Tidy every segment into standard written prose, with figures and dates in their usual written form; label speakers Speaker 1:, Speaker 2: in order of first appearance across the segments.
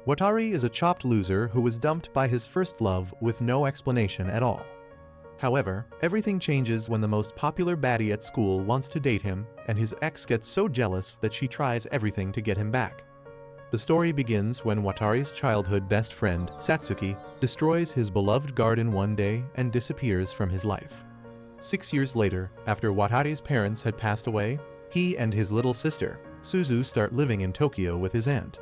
Speaker 1: Watari is a chopped loser who was dumped by his first love with no explanation at all. However, everything changes when the most popular baddie at school wants to date him, and his ex gets so jealous that she tries everything to get him back. The story begins when Watari's childhood best friend, Satsuki, destroys his beloved garden one day and disappears from his life. 6 years later, after Watari's parents had passed away, he and his little sister, Suzu, start living in Tokyo with his aunt.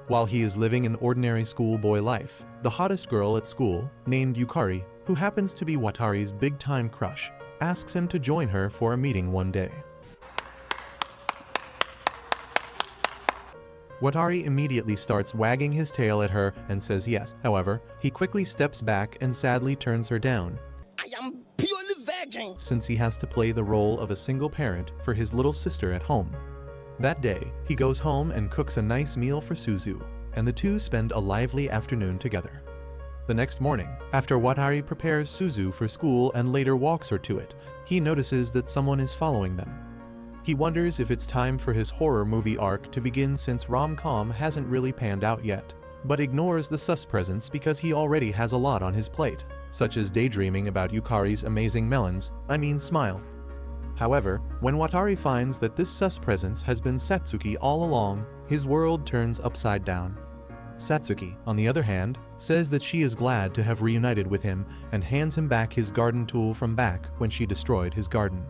Speaker 1: While he is living an ordinary schoolboy life, the hottest girl at school, named Yukari, who happens to be Watari's big-time crush, asks him to join her for a meeting one day. Watari immediately starts wagging his tail at her and says yes. However, he quickly steps back and sadly turns her down,
Speaker 2: I am purely virgin,
Speaker 1: since he has to play the role of a single parent for his little sister at home. That day, he goes home and cooks a nice meal for Suzu, and the two spend a lively afternoon together. The next morning, after Watari prepares Suzu for school and later walks her to it, he notices that someone is following them. He wonders if it's time for his horror movie arc to begin since rom-com hasn't really panned out yet, but ignores the sus presence because he already has a lot on his plate, such as daydreaming about Yukari's amazing smile. However, when Watari finds that this sus presence has been Satsuki all along, his world turns upside down. Satsuki, on the other hand, says that she is glad to have reunited with him and hands him back his garden tool from back when she destroyed his garden.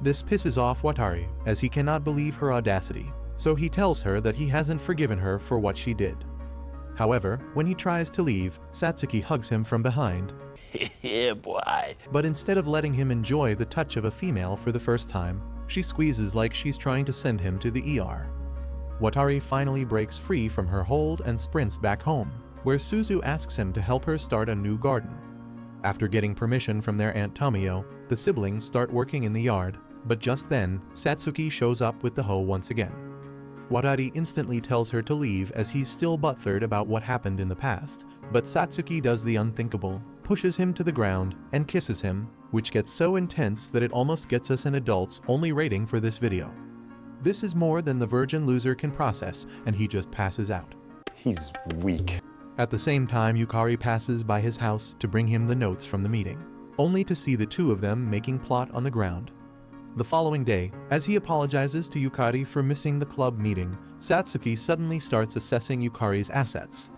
Speaker 1: This pisses off Watari, as he cannot believe her audacity, so he tells her that he hasn't forgiven her for what she did. However, when he tries to leave, Satsuki hugs him from behind.
Speaker 2: Yeah, boy.
Speaker 1: But instead of letting him enjoy the touch of a female for the first time, she squeezes like she's trying to send him to the ER. Watari finally breaks free from her hold and sprints back home, where Suzu asks him to help her start a new garden. After getting permission from their Aunt Tomio, the siblings start working in the yard, but just then, Satsuki shows up with the hoe once again. Watari instantly tells her to leave as he's still butthurt about what happened in the past, but Satsuki does the unthinkable, pushes him to the ground, and kisses him, which gets so intense that it almost gets us an adults-only rating for this video. This is more than the virgin loser can process, and he just passes out.
Speaker 3: He's weak.
Speaker 1: At the same time, Yukari passes by his house to bring him the notes from the meeting, only to see the two of them making plot on the ground. The following day, as he apologizes to Yukari for missing the club meeting, Satsuki suddenly starts assessing Yukari's assets,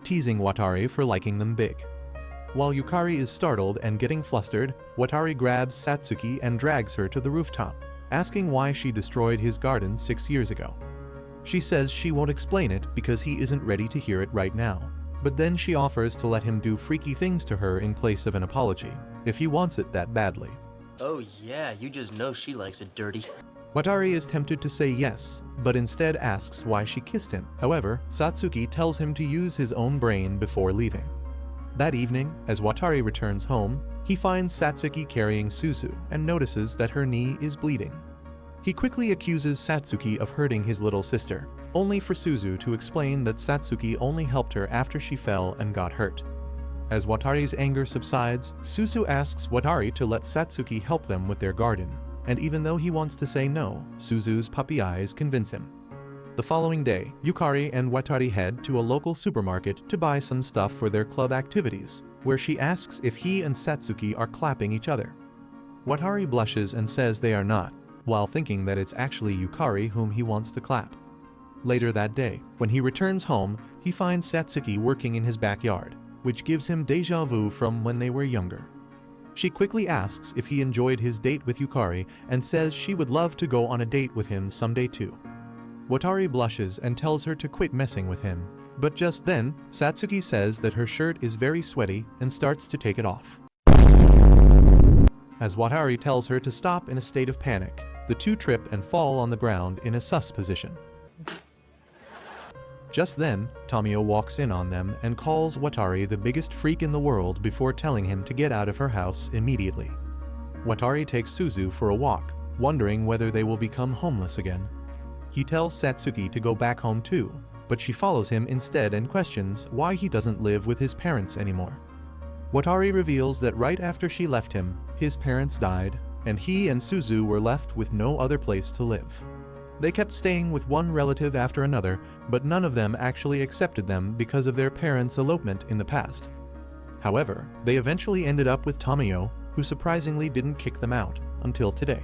Speaker 1: teasing Watari for liking them big. While Yukari is startled and getting flustered, Watari grabs Satsuki and drags her to the rooftop, asking why she destroyed his garden 6 years ago. She says she won't explain it because he isn't ready to hear it right now, but then she offers to let him do freaky things to her in place of an apology, if he wants it that badly.
Speaker 4: Oh yeah, you just know she likes it dirty.
Speaker 1: Watari is tempted to say yes, but instead asks why she kissed him. However, Satsuki tells him to use his own brain before leaving. That evening, as Watari returns home, he finds Satsuki carrying Suzu and notices that her knee is bleeding. He quickly accuses Satsuki of hurting his little sister, only for Suzu to explain that Satsuki only helped her after she fell and got hurt. As Watari's anger subsides, Suzu asks Watari to let Satsuki help them with their garden, and even though he wants to say no, Suzu's puppy eyes convince him. The following day, Yukari and Watari head to a local supermarket to buy some stuff for their club activities, where she asks if he and Satsuki are clapping each other. Watari blushes and says they are not, while thinking that it's actually Yukari whom he wants to clap. Later that day, when he returns home, he finds Satsuki working in his backyard, which gives him deja vu from when they were younger. She quickly asks if he enjoyed his date with Yukari and says she would love to go on a date with him someday too. Watari blushes and tells her to quit messing with him, but just then, Satsuki says that her shirt is very sweaty and starts to take it off. As Watari tells her to stop in a state of panic, the two trip and fall on the ground in a sus position. Just then, Tomio walks in on them and calls Watari the biggest freak in the world before telling him to get out of her house immediately. Watari takes Suzu for a walk, wondering whether they will become homeless again. He tells Satsuki to go back home too, but she follows him instead and questions why he doesn't live with his parents anymore. Watari reveals that right after she left him, his parents died, and he and Suzu were left with no other place to live. They kept staying with one relative after another, but none of them actually accepted them because of their parents' elopement in the past. However, they eventually ended up with Tamayo, who surprisingly didn't kick them out until today.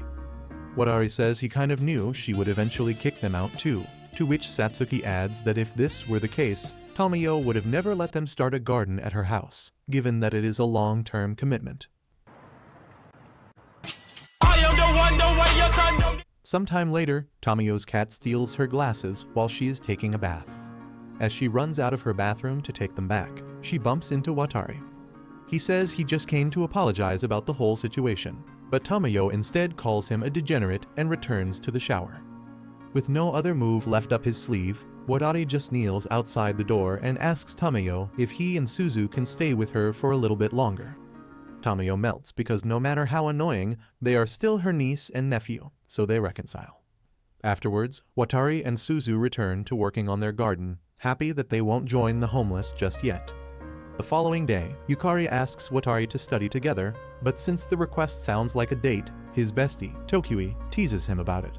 Speaker 1: Watari says he kind of knew she would eventually kick them out too, to which Satsuki adds that if this were the case, Tamayo would have never let them start a garden at her house, given that it is a long-term commitment. Sometime later, Tamayo's cat steals her glasses while she is taking a bath. As she runs out of her bathroom to take them back, she bumps into Watari. He says he just came to apologize about the whole situation, but Tamayo instead calls him a degenerate and returns to the shower. With no other move left up his sleeve, Watari just kneels outside the door and asks Tamayo if he and Suzu can stay with her for a little bit longer. Tamayo melts because no matter how annoying, they are still her niece and nephew, so they reconcile. Afterwards, Watari and Suzu return to working on their garden, happy that they won't join the homeless just yet. The following day, Yukari asks Watari to study together, but since the request sounds like a date, his bestie, Tokyui, teases him about it.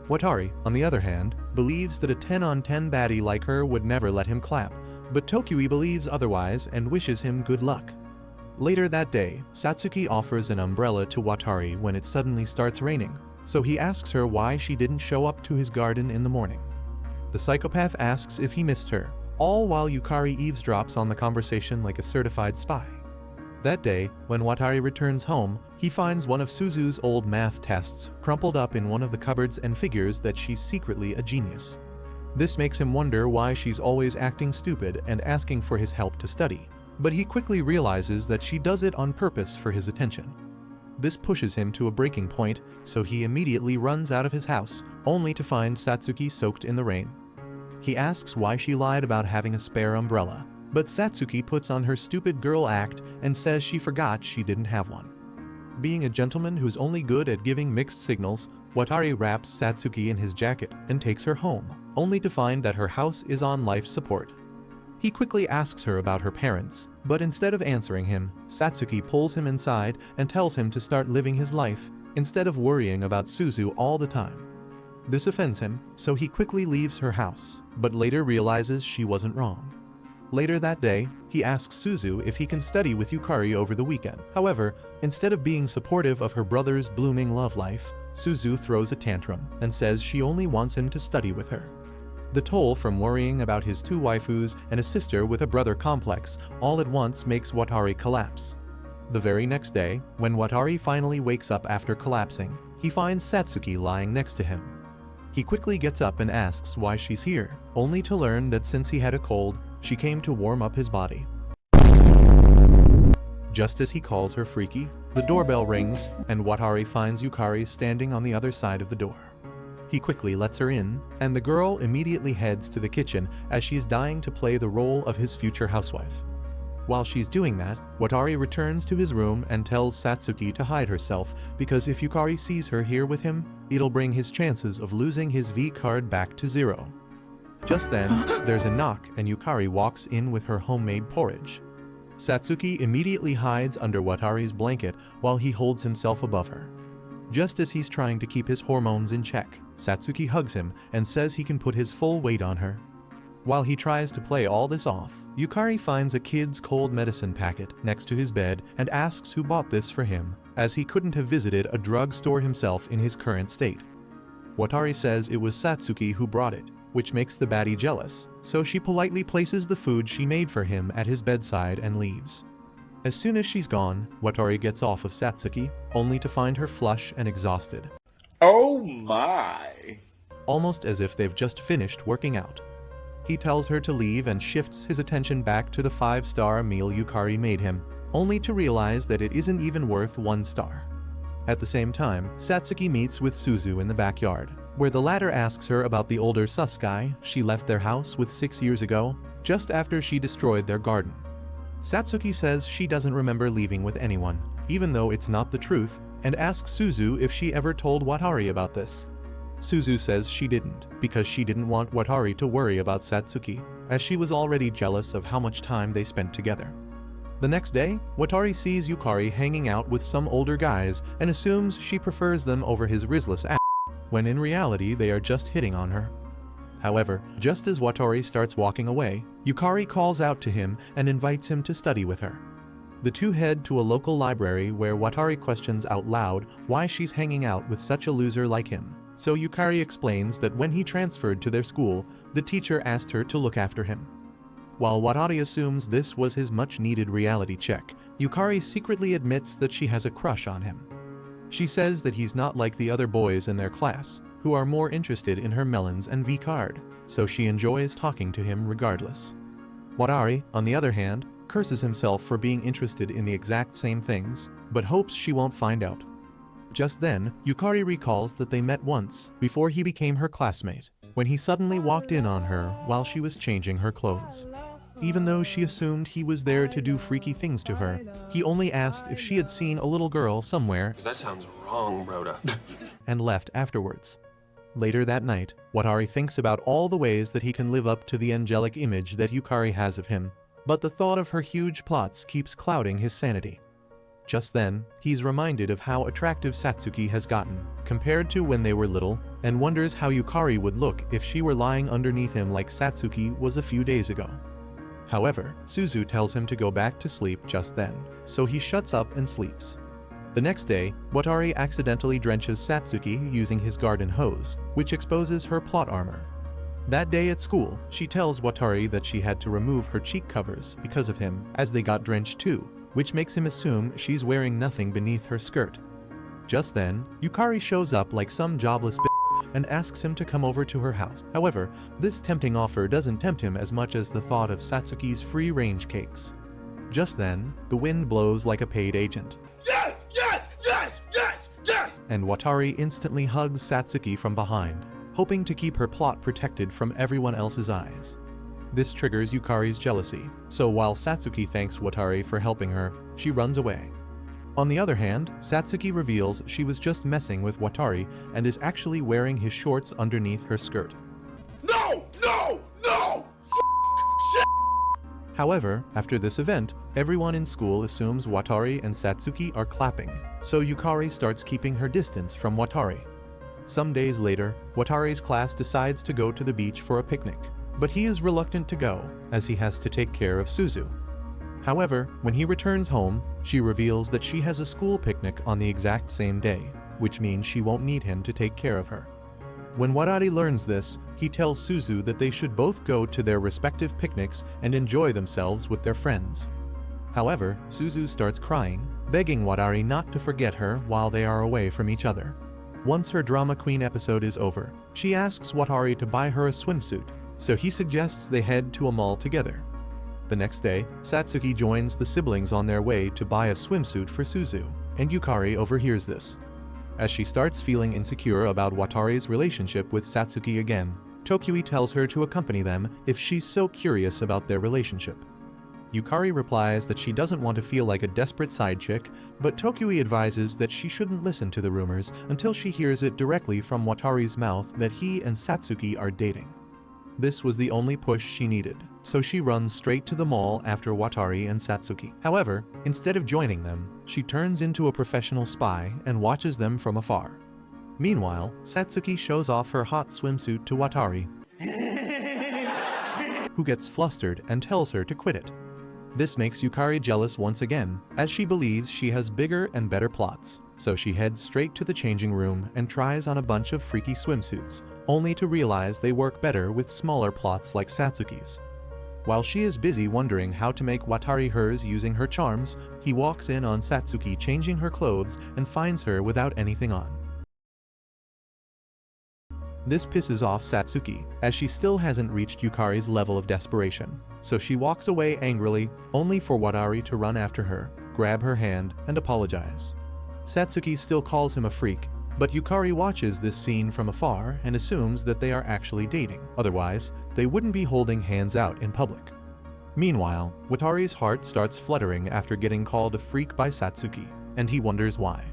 Speaker 1: Watari, on the other hand, believes that a 10-on-10 baddie like her would never let him clap, but Tokyui believes otherwise and wishes him good luck. Later that day, Satsuki offers an umbrella to Watari when it suddenly starts raining, so he asks her why she didn't show up to his garden in the morning. The psychopath asks if he missed her, all while Yukari eavesdrops on the conversation like a certified spy. That day, when Watari returns home, he finds one of Suzu's old math tests crumpled up in one of the cupboards and figures that she's secretly a genius. This makes him wonder why she's always acting stupid and asking for his help to study, but he quickly realizes that she does it on purpose for his attention. This pushes him to a breaking point, so he immediately runs out of his house, only to find Satsuki soaked in the rain. He asks why she lied about having a spare umbrella, but Satsuki puts on her stupid girl act and says she forgot she didn't have one. Being a gentleman who's only good at giving mixed signals, Watari wraps Satsuki in his jacket and takes her home, only to find that her house is on life support. He quickly asks her about her parents, but instead of answering him, Satsuki pulls him inside and tells him to start living his life, instead of worrying about Suzu all the time. This offends him, so he quickly leaves her house, but later realizes she wasn't wrong. Later that day, he asks Suzu if he can study with Yukari over the weekend. However, instead of being supportive of her brother's blooming love life, Suzu throws a tantrum and says she only wants him to study with her. The toll from worrying about his two waifus and a sister with a brother complex all at once makes Watari collapse. The very next day, when Watari finally wakes up after collapsing, he finds Satsuki lying next to him. He quickly gets up and asks why she's here, only to learn that since he had a cold, she came to warm up his body. Just as he calls her freaky, the doorbell rings, and Watari finds Yukari standing on the other side of the door. He quickly lets her in, and the girl immediately heads to the kitchen as she's dying to play the role of his future housewife. While she's doing that, Watari returns to his room and tells Satsuki to hide herself because if Yukari sees her here with him, it'll bring his chances of losing his V card back to 0. Just then, there's a knock and Yukari walks in with her homemade porridge. Satsuki immediately hides under Watari's blanket while he holds himself above her. Just as he's trying to keep his hormones in check, Satsuki hugs him and says he can put his full weight on her. While he tries to play all this off, Yukari finds a kid's cold medicine packet next to his bed and asks who bought this for him, as he couldn't have visited a drugstore himself in his current state. Watari says it was Satsuki who brought it, which makes the baddie jealous, so she politely places the food she made for him at his bedside and leaves. As soon as she's gone, Watari gets off of Satsuki, only to find her flush and exhausted.
Speaker 5: Oh my!
Speaker 1: Almost as if they've just finished working out. He tells her to leave and shifts his attention back to the 5-star meal Yukari made him, only to realize that it isn't even worth 1 star. At the same time, Satsuki meets with Suzu in the backyard, where the latter asks her about the older sus guy she left their house with 6 years ago, just after she destroyed their garden. Satsuki says she doesn't remember leaving with anyone, even though it's not the truth, and asks Suzu if she ever told Watari about this. Suzu says she didn't, because she didn't want Watari to worry about Satsuki, as she was already jealous of how much time they spent together. The next day, Watari sees Yukari hanging out with some older guys and assumes she prefers them over his Rizzless ass. when in reality they are just hitting on her. However, just as Watari starts walking away, Yukari calls out to him and invites him to study with her. The two head to a local library where Watari questions out loud why she's hanging out with such a loser like him. So Yukari explains that when he transferred to their school, the teacher asked her to look after him. While Watari assumes this was his much-needed reality check, Yukari secretly admits that she has a crush on him. She says that he's not like the other boys in their class, who are more interested in her melons and V-card, so she enjoys talking to him regardless. Watari, on the other hand, curses himself for being interested in the exact same things, but hopes she won't find out. Just then, Yukari recalls that they met once, before he became her classmate, when he suddenly walked in on her while she was changing her clothes. Even though she assumed he was there to do freaky things to her, he only asked if she had seen a little girl somewhere
Speaker 6: That sounds wrong, Rhoda.
Speaker 1: and left afterwards. Later that night, Watari thinks about all the ways that he can live up to the angelic image that Yukari has of him, but the thought of her huge plots keeps clouding his sanity. Just then, he's reminded of how attractive Satsuki has gotten, compared to when they were little, and wonders how Yukari would look if she were lying underneath him like Satsuki was a few days ago. However, Suzu tells him to go back to sleep just then, so he shuts up and sleeps. The next day, Watari accidentally drenches Satsuki using his garden hose, which exposes her plot armor. That day at school, she tells Watari that she had to remove her cheek covers because of him, as they got drenched too, which makes him assume she's wearing nothing beneath her skirt. Just then, Yukari shows up like some jobless bitch and asks him to come over to her house. However, this tempting offer doesn't tempt him as much as the thought of Satsuki's free-range cakes. Just then, the wind blows like a paid agent.
Speaker 2: Yes! Yes! Yes! Yes! Yes!
Speaker 1: And Watari instantly hugs Satsuki from behind, hoping to keep her plot protected from everyone else's eyes. This triggers Yukari's jealousy, so while Satsuki thanks Watari for helping her, she runs away. On the other hand, Satsuki reveals she was just messing with Watari and is actually wearing his shorts underneath her skirt.
Speaker 2: No! No! No!
Speaker 1: However, after this event, everyone in school assumes Watari and Satsuki are clapping, so Yukari starts keeping her distance from Watari. Some days later, Watari's class decides to go to the beach for a picnic, but he is reluctant to go, as he has to take care of Suzu. However, when he returns home, she reveals that she has a school picnic on the exact same day, which means she won't need him to take care of her. When Watari learns this, he tells Suzu that they should both go to their respective picnics and enjoy themselves with their friends. However, Suzu starts crying, begging Watari not to forget her while they are away from each other. Once her drama queen episode is over, she asks Watari to buy her a swimsuit, so he suggests they head to a mall together. The next day, Satsuki joins the siblings on their way to buy a swimsuit for Suzu, and Yukari overhears this. As she starts feeling insecure about Watari's relationship with Satsuki again, Tokyui tells her to accompany them if she's so curious about their relationship. Yukari replies that she doesn't want to feel like a desperate side chick, but Tokyui advises that she shouldn't listen to the rumors until she hears it directly from Watari's mouth that he and Satsuki are dating. This was the only push she needed, so she runs straight to the mall after Watari and Satsuki. However, instead of joining them, she turns into a professional spy and watches them from afar. Meanwhile, Satsuki shows off her hot swimsuit to Watari, who gets flustered and tells her to quit it. This makes Yukari jealous once again, as she believes she has bigger and better plots, so she heads straight to the changing room and tries on a bunch of freaky swimsuits, only to realize they work better with smaller plots like Satsuki's. While she is busy wondering how to make Watari hers using her charms, he walks in on Satsuki changing her clothes and finds her without anything on. This pisses off Satsuki, as she still hasn't reached Yukari's level of desperation, so she walks away angrily, only for Watari to run after her, grab her hand, and apologize. Satsuki still calls him a freak, but Yukari watches this scene from afar and assumes that they are actually dating, otherwise, they wouldn't be holding hands out in public. Meanwhile, Watari's heart starts fluttering after getting called a freak by Satsuki, and he wonders why.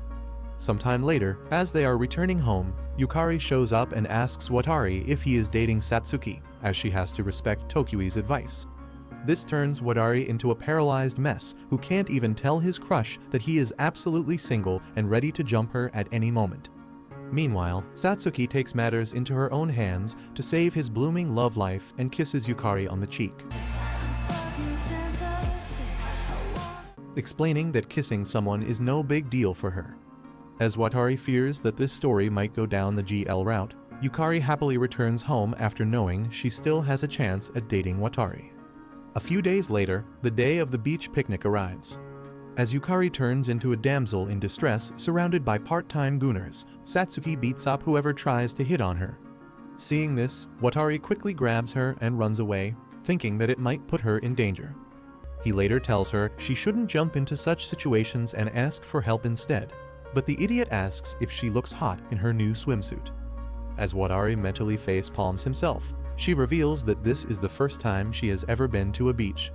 Speaker 1: Sometime later, as they are returning home, Yukari shows up and asks Watari if he is dating Satsuki, as she has to respect Tokyui's advice. This turns Watari into a paralyzed mess who can't even tell his crush that he is absolutely single and ready to jump her at any moment. Meanwhile, Satsuki takes matters into her own hands to save his blooming love life and kisses Yukari on the cheek, explaining that kissing someone is no big deal for her. As Watari fears that this story might go down the GL route, Yukari happily returns home after knowing she still has a chance at dating Watari. A few days later, the day of the beach picnic arrives. As Yukari turns into a damsel in distress surrounded by part-time gooners, Satsuki beats up whoever tries to hit on her. Seeing this, Watari quickly grabs her and runs away, thinking that it might put her in danger. He later tells her she shouldn't jump into such situations and ask for help instead, but the idiot asks if she looks hot in her new swimsuit. As Watari mentally face-palms himself, she reveals that this is the first time she has ever been to a beach.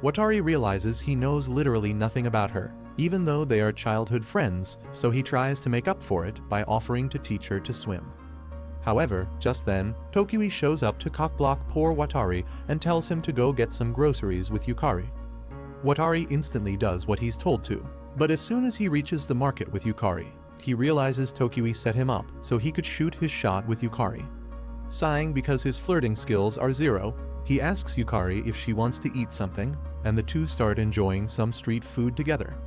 Speaker 1: Watari realizes he knows literally nothing about her, even though they are childhood friends, so he tries to make up for it by offering to teach her to swim. However, just then, Tokui shows up to cockblock poor Watari and tells him to go get some groceries with Yukari. Watari instantly does what he's told to, but as soon as he reaches the market with Yukari, he realizes Tokui set him up so he could shoot his shot with Yukari. Sighing because his flirting skills are zero, he asks Yukari if she wants to eat something, and the two start enjoying some street food together.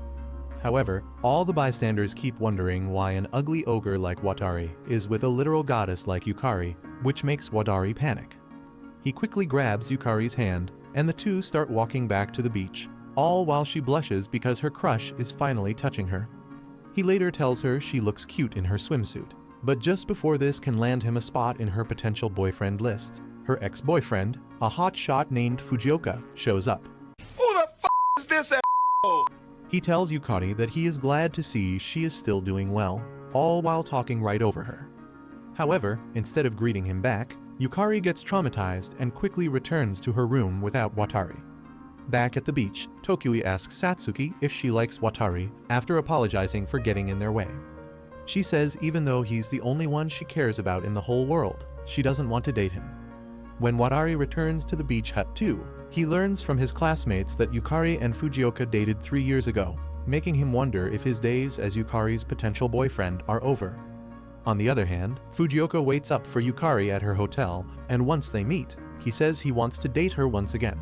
Speaker 1: However, all the bystanders keep wondering why an ugly ogre like Watari is with a literal goddess like Yukari, which makes Watari panic. He quickly grabs Yukari's hand, and the two start walking back to the beach, all while she blushes because her crush is finally touching her. He later tells her she looks cute in her swimsuit, but just before this can land him a spot in her potential boyfriend list, her ex-boyfriend, a hotshot named Fujioka, shows up.
Speaker 2: Who the f is this a**hole?
Speaker 1: He tells Yukari that he is glad to see she is still doing well, all while talking right over her. However, instead of greeting him back, Yukari gets traumatized and quickly returns to her room without Watari. Back at the beach, Tokui asks Satsuki if she likes Watari after apologizing for getting in their way. She says even though he's the only one she cares about in the whole world, she doesn't want to date him. When Watari returns to the beach hut too, he learns from his classmates that Yukari and Fujioka dated 3 years ago, making him wonder if his days as Yukari's potential boyfriend are over. On the other hand, Fujioka waits up for Yukari at her hotel, and once they meet, he says he wants to date her once again.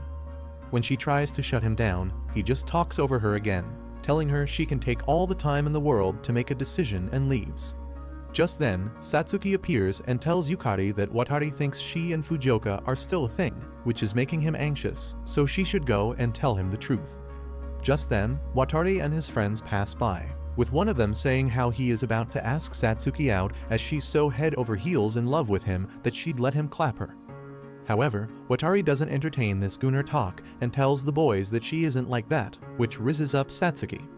Speaker 1: When she tries to shut him down, he just talks over her again, telling her she can take all the time in the world to make a decision and leaves. Just then, Satsuki appears and tells Yukari that Watari thinks she and Fujioka are still a thing, which is making him anxious, so she should go and tell him the truth. Just then, Watari and his friends pass by, with one of them saying how he is about to ask Satsuki out as she's so head over heels in love with him that she'd let him clap her. However, Watari doesn't entertain this gooner talk and tells the boys that she isn't like that, which rizzes up Satsuki.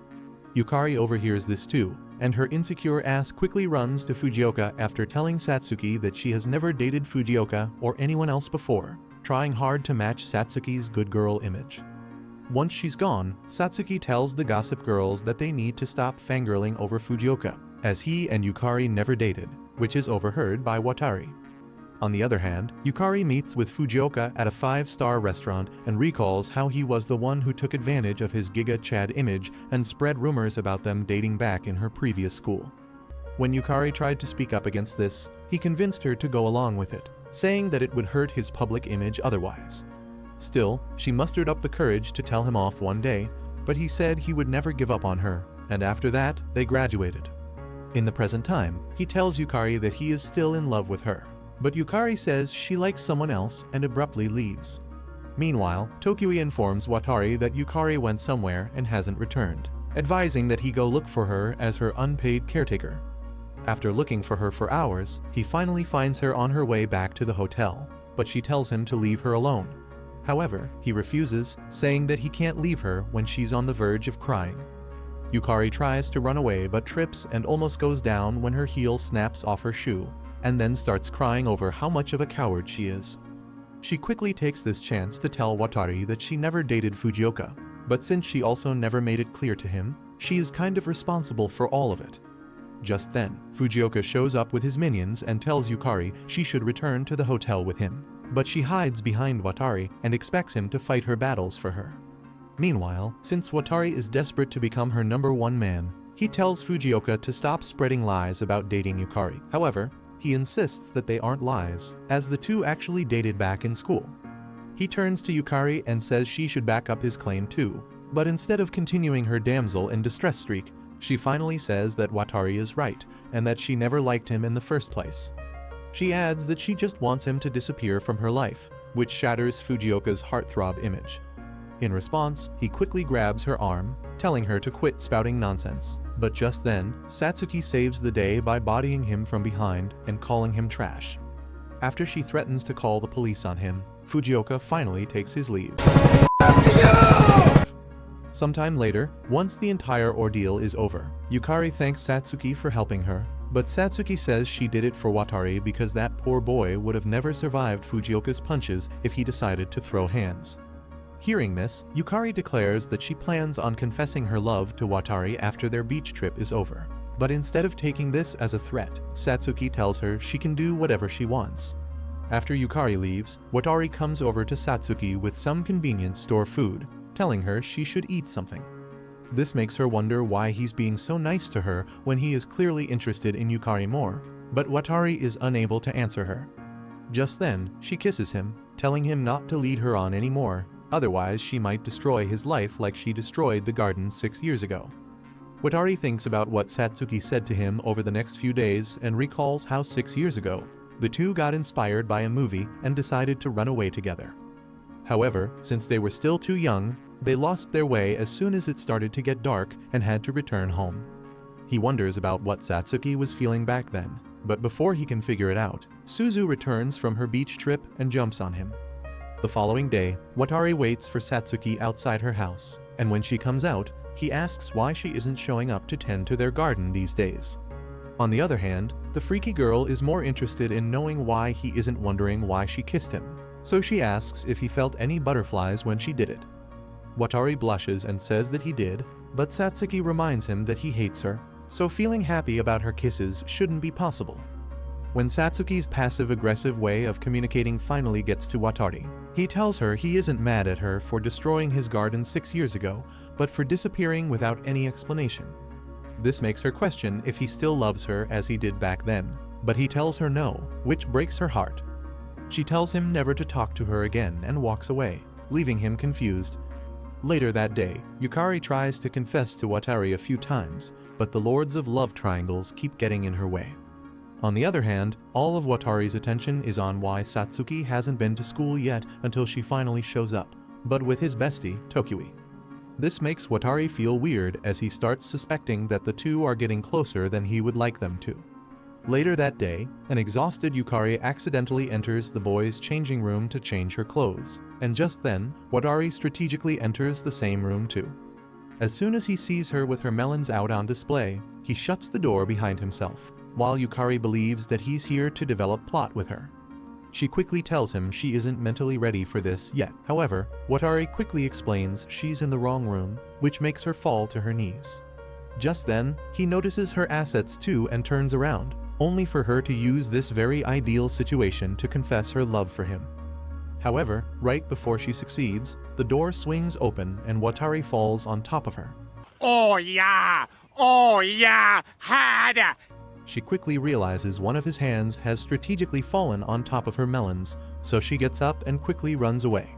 Speaker 1: Yukari overhears this too, and her insecure ass quickly runs to Fujioka after telling Satsuki that she has never dated Fujioka or anyone else before, trying hard to match Satsuki's good girl image. Once she's gone, Satsuki tells the gossip girls that they need to stop fangirling over Fujioka, as he and Yukari never dated, which is overheard by Watari. On the other hand, Yukari meets with Fujioka at a 5-star restaurant and recalls how he was the one who took advantage of his Giga Chad image and spread rumors about them dating back in her previous school. When Yukari tried to speak up against this, he convinced her to go along with it, saying that it would hurt his public image otherwise. Still, she mustered up the courage to tell him off one day, but he said he would never give up on her, and after that, they graduated. In the present time, he tells Yukari that he is still in love with her, but Yukari says she likes someone else and abruptly leaves. Meanwhile, Tokui informs Watari that Yukari went somewhere and hasn't returned, advising that he go look for her as her unpaid caretaker. After looking for her for hours, he finally finds her on her way back to the hotel, but she tells him to leave her alone. However, he refuses, saying that he can't leave her when she's on the verge of crying. Yukari tries to run away but trips and almost goes down when her heel snaps off her shoe, and then starts crying over how much of a coward she is. She quickly takes this chance to tell Watari that she never dated Fujioka, but since she also never made it clear to him, she is kind of responsible for all of it. Just then, Fujioka shows up with his minions and tells Yukari she should return to the hotel with him, but she hides behind Watari and expects him to fight her battles for her. Meanwhile, since Watari is desperate to become her #1 man, He tells Fujioka to stop spreading lies about dating Yukari. However, he insists that they aren't lies, as the two actually dated back in school. He turns to Yukari and says she should back up his claim too, but instead of continuing her damsel in distress streak, she finally says that Watari is right and that she never liked him in the first place. She adds that she just wants him to disappear from her life, which shatters Fujioka's heartthrob image. In response, he quickly grabs her arm, telling her to quit spouting nonsense. But just then, Satsuki saves the day by bodying him from behind and calling him trash. After she threatens to call the police on him, Fujioka finally takes his leave. Sometime later, once the entire ordeal is over, Yukari thanks Satsuki for helping her, but Satsuki says she did it for Watari because that poor boy would have never survived Fujioka's punches if he decided to throw hands. Hearing this, Yukari declares that she plans on confessing her love to Watari after their beach trip is over. But instead of taking this as a threat, Satsuki tells her she can do whatever she wants. After Yukari leaves, Watari comes over to Satsuki with some convenience store food, telling her she should eat something. This makes her wonder why he's being so nice to her when he is clearly interested in Yukari more, but Watari is unable to answer her. Just then, she kisses him, telling him not to lead her on anymore, otherwise she might destroy his life like she destroyed the garden 6 years ago. Watari thinks about what Satsuki said to him over the next few days and recalls how 6 years ago, the two got inspired by a movie and decided to run away together. However, since they were still too young, they lost their way as soon as it started to get dark and had to return home. He wonders about what Satsuki was feeling back then, but before he can figure it out, Suzu returns from her beach trip and jumps on him. The following day, Watari waits for Satsuki outside her house, and when she comes out, he asks why she isn't showing up to tend to their garden these days. On the other hand, the freaky girl is more interested in knowing why he isn't wondering why she kissed him, so she asks if he felt any butterflies when she did it. Watari blushes and says that he did, but Satsuki reminds him that he hates her, so feeling happy about her kisses shouldn't be possible. When Satsuki's passive-aggressive way of communicating finally gets to Watari, he tells her he isn't mad at her for destroying his garden 6 years ago, but for disappearing without any explanation. This makes her question if he still loves her as he did back then, but he tells her no, which breaks her heart. She tells him never to talk to her again and walks away, leaving him confused. Later that day, Yukari tries to confess to Watari a few times, but the Lords of Love Triangles keep getting in her way. On the other hand, all of Watari's attention is on why Satsuki hasn't been to school yet until she finally shows up, but with his bestie, Tokui. This makes Watari feel weird as he starts suspecting that the two are getting closer than he would like them to. Later that day, an exhausted Yukari accidentally enters the boys' changing room to change her clothes, and just then, Watari strategically enters the same room too. As soon as he sees her with her melons out on display, he shuts the door behind himself, while Yukari believes that he's here to develop plot with her. She quickly tells him she isn't mentally ready for this yet. However, Watari quickly explains she's in the wrong room, which makes her fall to her knees. Just then, he notices her assets too and turns around, only for her to use this very ideal situation to confess her love for him. However, right before she succeeds, the door swings open and Watari falls on top of her.
Speaker 2: Oh yeah! Oh yeah! Had!
Speaker 1: She quickly realizes one of his hands has strategically fallen on top of her melons, so she gets up and quickly runs away.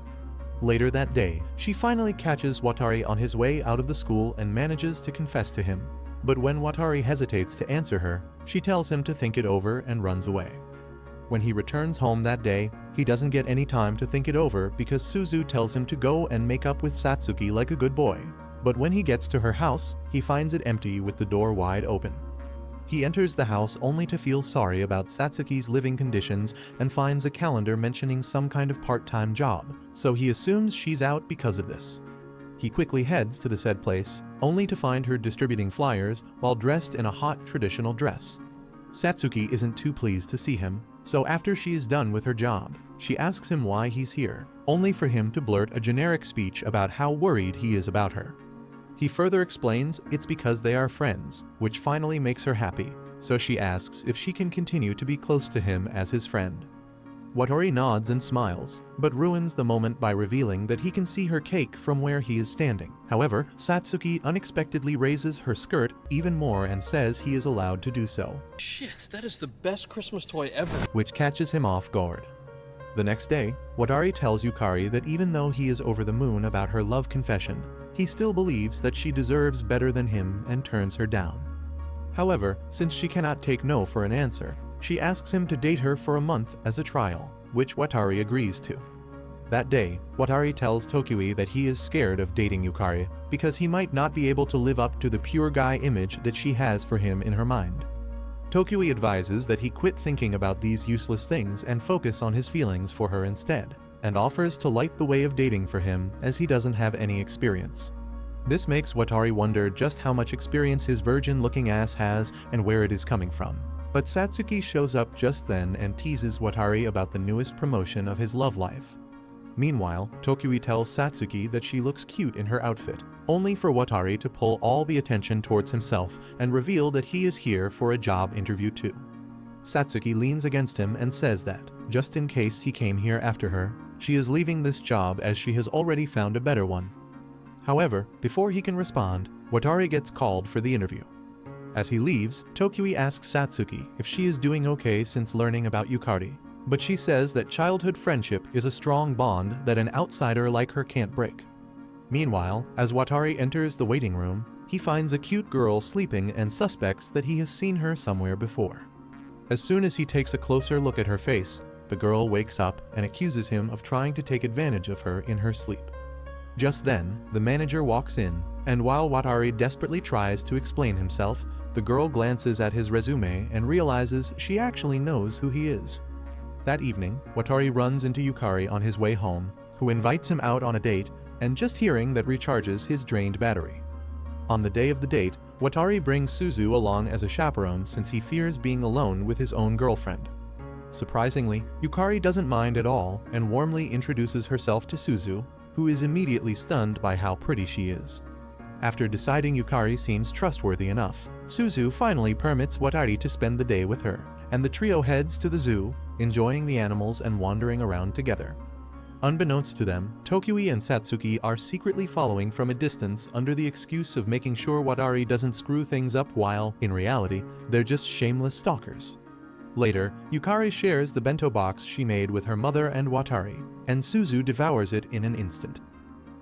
Speaker 1: Later that day, she finally catches Watari on his way out of the school and manages to confess to him. But when Watari hesitates to answer her, she tells him to think it over and runs away. When he returns home that day, he doesn't get any time to think it over because Suzu tells him to go and make up with Satsuki like a good boy. But when he gets to her house, he finds it empty with the door wide open. He enters the house only to feel sorry about Satsuki's living conditions and finds a calendar mentioning some kind of part-time job, so he assumes she's out because of this. He quickly heads to the said place, only to find her distributing flyers while dressed in a hot traditional dress. Satsuki isn't too pleased to see him, so after she is done with her job, she asks him why he's here, only for him to blurt a generic speech about how worried he is about her. He further explains it's because they are friends, which finally makes her happy, so she asks if she can continue to be close to him as his friend. Watari nods and smiles, but ruins the moment by revealing that he can see her cake from where he is standing. However, Satsuki unexpectedly raises her skirt even more and says he is allowed to do so.
Speaker 6: Shit, that is the best Christmas toy ever.
Speaker 1: Which catches him off guard. The next day, Watari tells Yukari that even though he is over the moon about her love confession, he still believes that she deserves better than him and turns her down. However, since she cannot take no for an answer, she asks him to date her for a month as a trial, which Watari agrees to. That day, Watari tells Tokui that he is scared of dating Yukari because he might not be able to live up to the pure guy image that she has for him in her mind. Tokui advises that he quit thinking about these useless things and focus on his feelings for her instead, and offers to light the way of dating for him as he doesn't have any experience. This makes Watari wonder just how much experience his virgin-looking ass has and where it is coming from. But Satsuki shows up just then and teases Watari about the newest promotion of his love life. Meanwhile, Tokui tells Satsuki that she looks cute in her outfit, only for Watari to pull all the attention towards himself and reveal that he is here for a job interview too. Satsuki leans against him and says that, just in case he came here after her, she is leaving this job as she has already found a better one. However, before he can respond, Watari gets called for the interview. As he leaves, Tokui asks Satsuki if she is doing okay since learning about Yukari, but she says that childhood friendship is a strong bond that an outsider like her can't break. Meanwhile, as Watari enters the waiting room, he finds a cute girl sleeping and suspects that he has seen her somewhere before. As soon as he takes a closer look at her face, the girl wakes up and accuses him of trying to take advantage of her in her sleep. Just then, the manager walks in, and while Watari desperately tries to explain himself, the girl glances at his resume and realizes she actually knows who he is. That evening, Watari runs into Yukari on his way home, who invites him out on a date, and just hearing that recharges his drained battery. On the day of the date, Watari brings Suzu along as a chaperone since he fears being alone with his own girlfriend. Surprisingly, Yukari doesn't mind at all and warmly introduces herself to Suzu, who is immediately stunned by how pretty she is. After deciding Yukari seems trustworthy enough, Suzu finally permits Watari to spend the day with her, and the trio heads to the zoo, enjoying the animals and wandering around together. Unbeknownst to them, Tokui and Satsuki are secretly following from a distance under the excuse of making sure Watari doesn't screw things up while, in reality, they're just shameless stalkers. Later, Yukari shares the bento box she made with her mother and Watari, and Suzu devours it in an instant.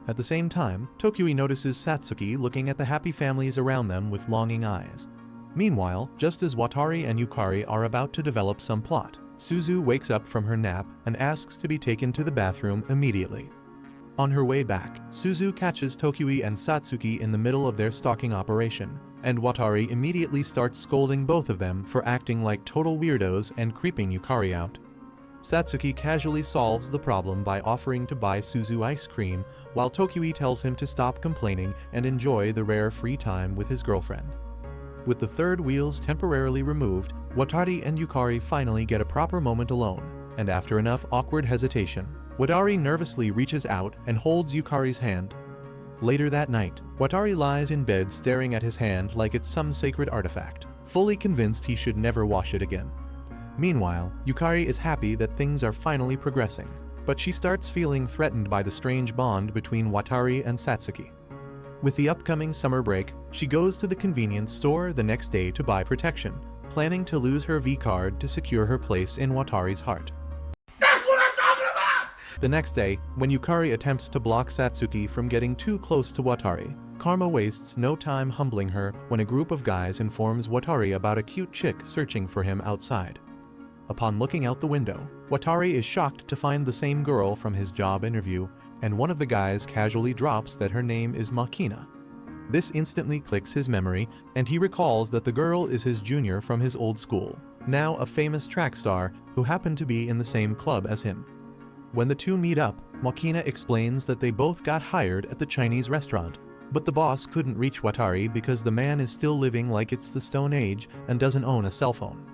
Speaker 1: At the same time, Tokui notices Satsuki looking at the happy families around them with longing eyes. Meanwhile, just as Watari and Yukari are about to develop some plot, Suzu wakes up from her nap and asks to be taken to the bathroom immediately. On her way back, Suzu catches Tokui and Satsuki in the middle of their stalking operation, and Watari immediately starts scolding both of them for acting like total weirdos and creeping Yukari out. Satsuki casually solves the problem by offering to buy Suzu ice cream, while Tokui tells him to stop complaining and enjoy the rare free time with his girlfriend. With the third wheels temporarily removed, Watari and Yukari finally get a proper moment alone, and after enough awkward hesitation, Watari nervously reaches out and holds Yukari's hand. Later that night, Watari lies in bed staring at his hand like it's some sacred artifact, fully convinced he should never wash it again. Meanwhile, Yukari is happy that things are finally progressing, but she starts feeling threatened by the strange bond between Watari and Satsuki. With the upcoming summer break, she goes to the convenience store the next day to buy protection, planning to lose her V-card to secure her place in Watari's heart.
Speaker 2: That's what I'm talking about!
Speaker 1: The next day, when Yukari attempts to block Satsuki from getting too close to Watari, Karma wastes no time humbling her when a group of guys informs Watari about a cute chick searching for him outside. Upon looking out the window, Watari is shocked to find the same girl from his job interview, and one of the guys casually drops that her name is Makina. This instantly clicks his memory, and he recalls that the girl is his junior from his old school, now a famous track star who happened to be in the same club as him. When the two meet up, Makina explains that they both got hired at the Chinese restaurant, but the boss couldn't reach Watari because the man is still living like it's the Stone Age and doesn't own a cell phone.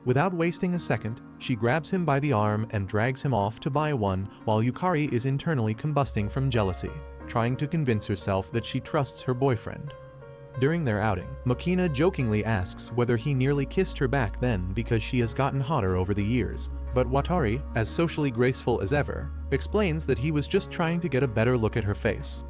Speaker 1: Without wasting a second, she grabs him by the arm and drags him off to buy one while Yukari is internally combusting from jealousy, trying to convince herself that she trusts her boyfriend. During their outing, Makina jokingly asks whether he nearly kissed her back then because she has gotten hotter over the years, but Watari, as socially graceful as ever, explains that he was just trying to get a better look at her face.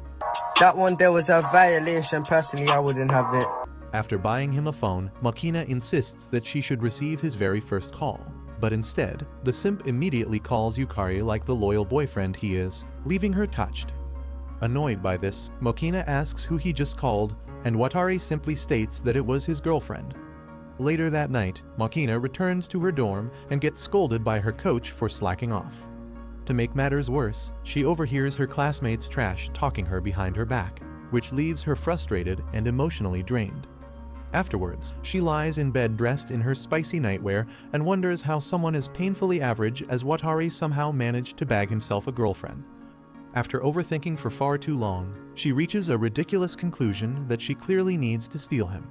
Speaker 7: That one there was a violation. Personally, I wouldn't have it.
Speaker 1: After buying him a phone, Makina insists that she should receive his very first call. But instead, the simp immediately calls Yukari like the loyal boyfriend he is, leaving her touched. Annoyed by this, Makina asks who he just called, and Watari simply states that it was his girlfriend. Later that night, Makina returns to her dorm and gets scolded by her coach for slacking off. To make matters worse, she overhears her classmates trash talking her behind her back, which leaves her frustrated and emotionally drained. Afterwards, she lies in bed dressed in her spicy nightwear and wonders how someone as painfully average as Watari somehow managed to bag himself a girlfriend. After overthinking for far too long, she reaches a ridiculous conclusion that she clearly needs to steal him.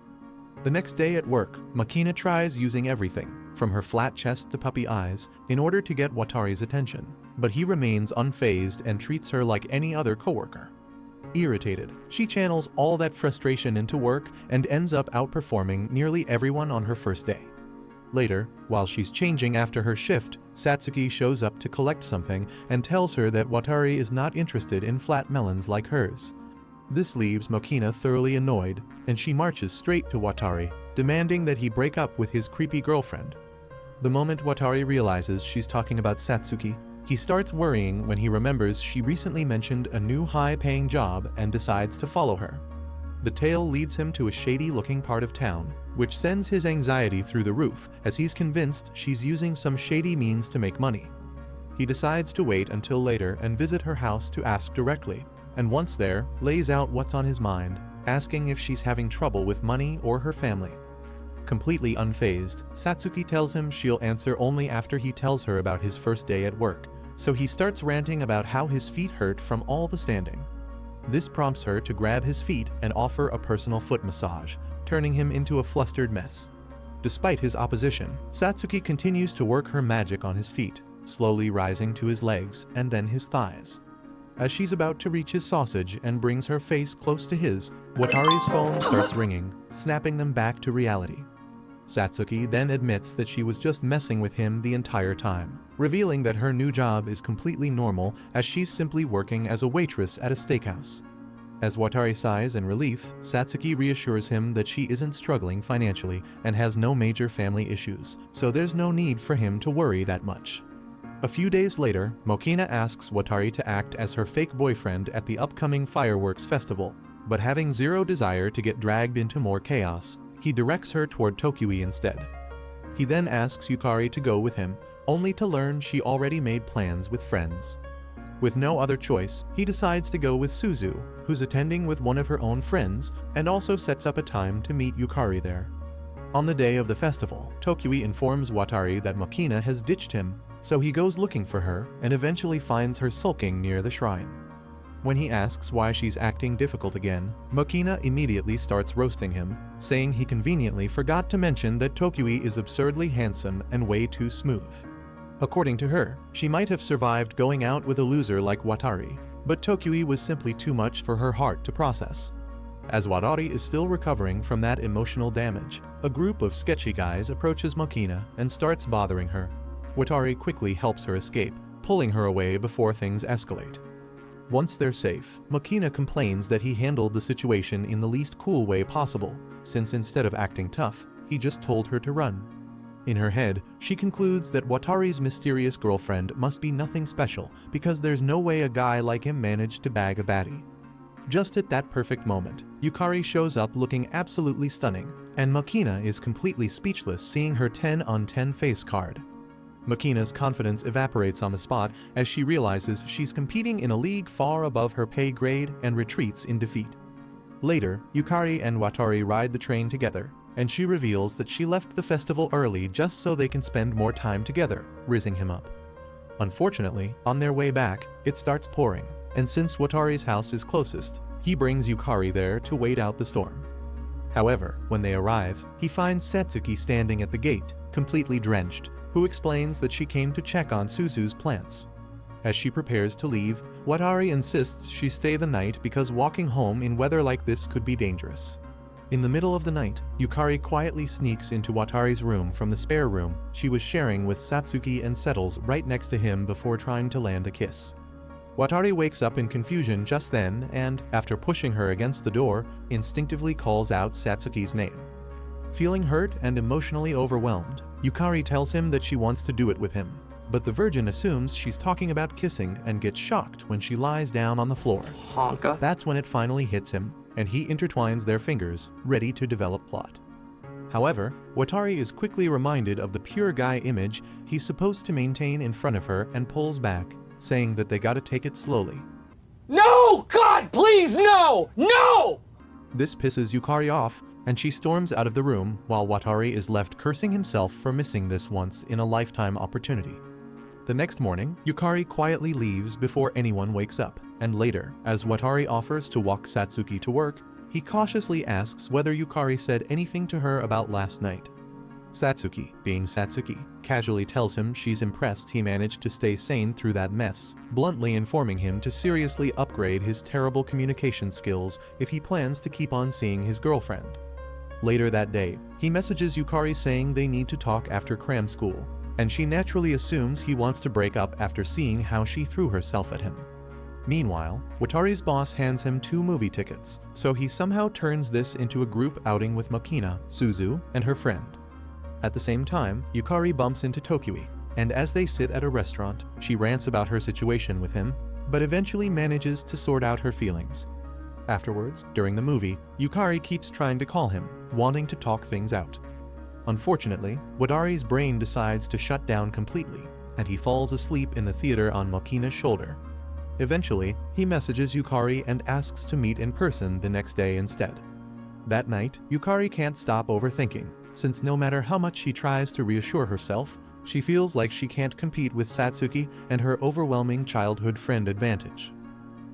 Speaker 1: The next day at work, Makina tries using everything, from her flat chest to puppy eyes, in order to get Watari's attention, but he remains unfazed and treats her like any other coworker. Irritated, she channels all that frustration into work and ends up outperforming nearly everyone on her first day. Later, while she's changing after her shift, Satsuki shows up to collect something and tells her that Watari is not interested in flat melons like hers. This leaves Makina thoroughly annoyed, and she marches straight to Watari, demanding that he break up with his creepy girlfriend. The moment Watari realizes she's talking about Satsuki, he starts worrying when he remembers she recently mentioned a new high-paying job and decides to follow her. The tale leads him to a shady-looking part of town, which sends his anxiety through the roof as he's convinced she's using some shady means to make money. He decides to wait until later and visit her house to ask directly, and once there, lays out what's on his mind, asking if she's having trouble with money or her family. Completely unfazed, Satsuki tells him she'll answer only after he tells her about his first day at work, so he starts ranting about how his feet hurt from all the standing. This prompts her to grab his feet and offer a personal foot massage, turning him into a flustered mess. Despite his opposition, Satsuki continues to work her magic on his feet, slowly rising to his legs and then his thighs. As she's about to reach his sausage and brings her face close to his, Watari's phone starts ringing, snapping them back to reality. Satsuki then admits that she was just messing with him the entire time, revealing that her new job is completely normal as she's simply working as a waitress at a steakhouse. As Watari sighs in relief, Satsuki reassures him that she isn't struggling financially and has no major family issues, so there's no need for him to worry that much. A few days later, Makina asks Watari to act as her fake boyfriend at the upcoming fireworks festival, but having zero desire to get dragged into more chaos, he directs her toward Tokyui instead. He then asks Yukari to go with him, only to learn she already made plans with friends. With no other choice, he decides to go with Suzu, who's attending with one of her own friends, and also sets up a time to meet Yukari there. On the day of the festival, Tokyui informs Watari that Makina has ditched him, so he goes looking for her and eventually finds her sulking near the shrine. When he asks why she's acting difficult again, Makina immediately starts roasting him, saying he conveniently forgot to mention that Tokyui is absurdly handsome and way too smooth. According to her, she might have survived going out with a loser like Watari, but Tokyui was simply too much for her heart to process. As Watari is still recovering from that emotional damage, a group of sketchy guys approaches Makina and starts bothering her. Watari quickly helps her escape, pulling her away before things escalate. Once they're safe, Makina complains that he handled the situation in the least cool way possible, since instead of acting tough, he just told her to run. In her head, she concludes that Watari's mysterious girlfriend must be nothing special because there's no way a guy like him managed to bag a baddie. Just at that perfect moment, Yukari shows up looking absolutely stunning, and Makina is completely speechless seeing her 10 on 10 face card. Makina's confidence evaporates on the spot as she realizes she's competing in a league far above her pay grade and retreats in defeat. Later, Yukari and Watari ride the train together, and she reveals that she left the festival early just so they can spend more time together, rizzing him up. Unfortunately, on their way back, it starts pouring, and since Watari's house is closest, he brings Yukari there to wait out the storm. However, when they arrive, he finds Satsuki standing at the gate, completely drenched, who explains that she came to check on Suzu's plants. As she prepares to leave, Watari insists she stay the night because walking home in weather like this could be dangerous. In the middle of the night, Yukari quietly sneaks into Watari's room from the spare room she was sharing with Satsuki and settles right next to him before trying to land a kiss. Watari wakes up in confusion just then and, after pushing her against the door, instinctively calls out Satsuki's name. Feeling hurt and emotionally overwhelmed, Yukari tells him that she wants to do it with him, but the virgin assumes she's talking about kissing and gets shocked when she lies down on the floor.
Speaker 4: Honka.
Speaker 1: That's when it finally hits him, and he intertwines their fingers, ready to develop plot. However, Watari is quickly reminded of the pure guy image he's supposed to maintain in front of her and pulls back, saying that they gotta take it slowly.
Speaker 6: No! God, please, no! No!
Speaker 1: This pisses Yukari off, and she storms out of the room while Watari is left cursing himself for missing this once-in-a-lifetime opportunity. The next morning, Yukari quietly leaves before anyone wakes up, and later, as Watari offers to walk Satsuki to work, he cautiously asks whether Yukari said anything to her about last night. Satsuki, being Satsuki, casually tells him she's impressed he managed to stay sane through that mess, bluntly informing him to seriously upgrade his terrible communication skills if he plans to keep on seeing his girlfriend. Later that day, he messages Yukari saying they need to talk after cram school, and she naturally assumes he wants to break up after seeing how she threw herself at him. Meanwhile, Watari's boss hands him 2 movie tickets, so he somehow turns this into a group outing with Makina, Suzu, and her friend. At the same time, Yukari bumps into Tokiwi, and as they sit at a restaurant, she rants about her situation with him, but eventually manages to sort out her feelings. Afterwards, during the movie, Yukari keeps trying to call him, wanting to talk things out. Unfortunately, Watari's brain decides to shut down completely, and he falls asleep in the theater on Makina's shoulder. Eventually, he messages Yukari and asks to meet in person the next day instead. That night, Yukari can't stop overthinking, since no matter how much she tries to reassure herself, she feels like she can't compete with Satsuki and her overwhelming childhood friend advantage.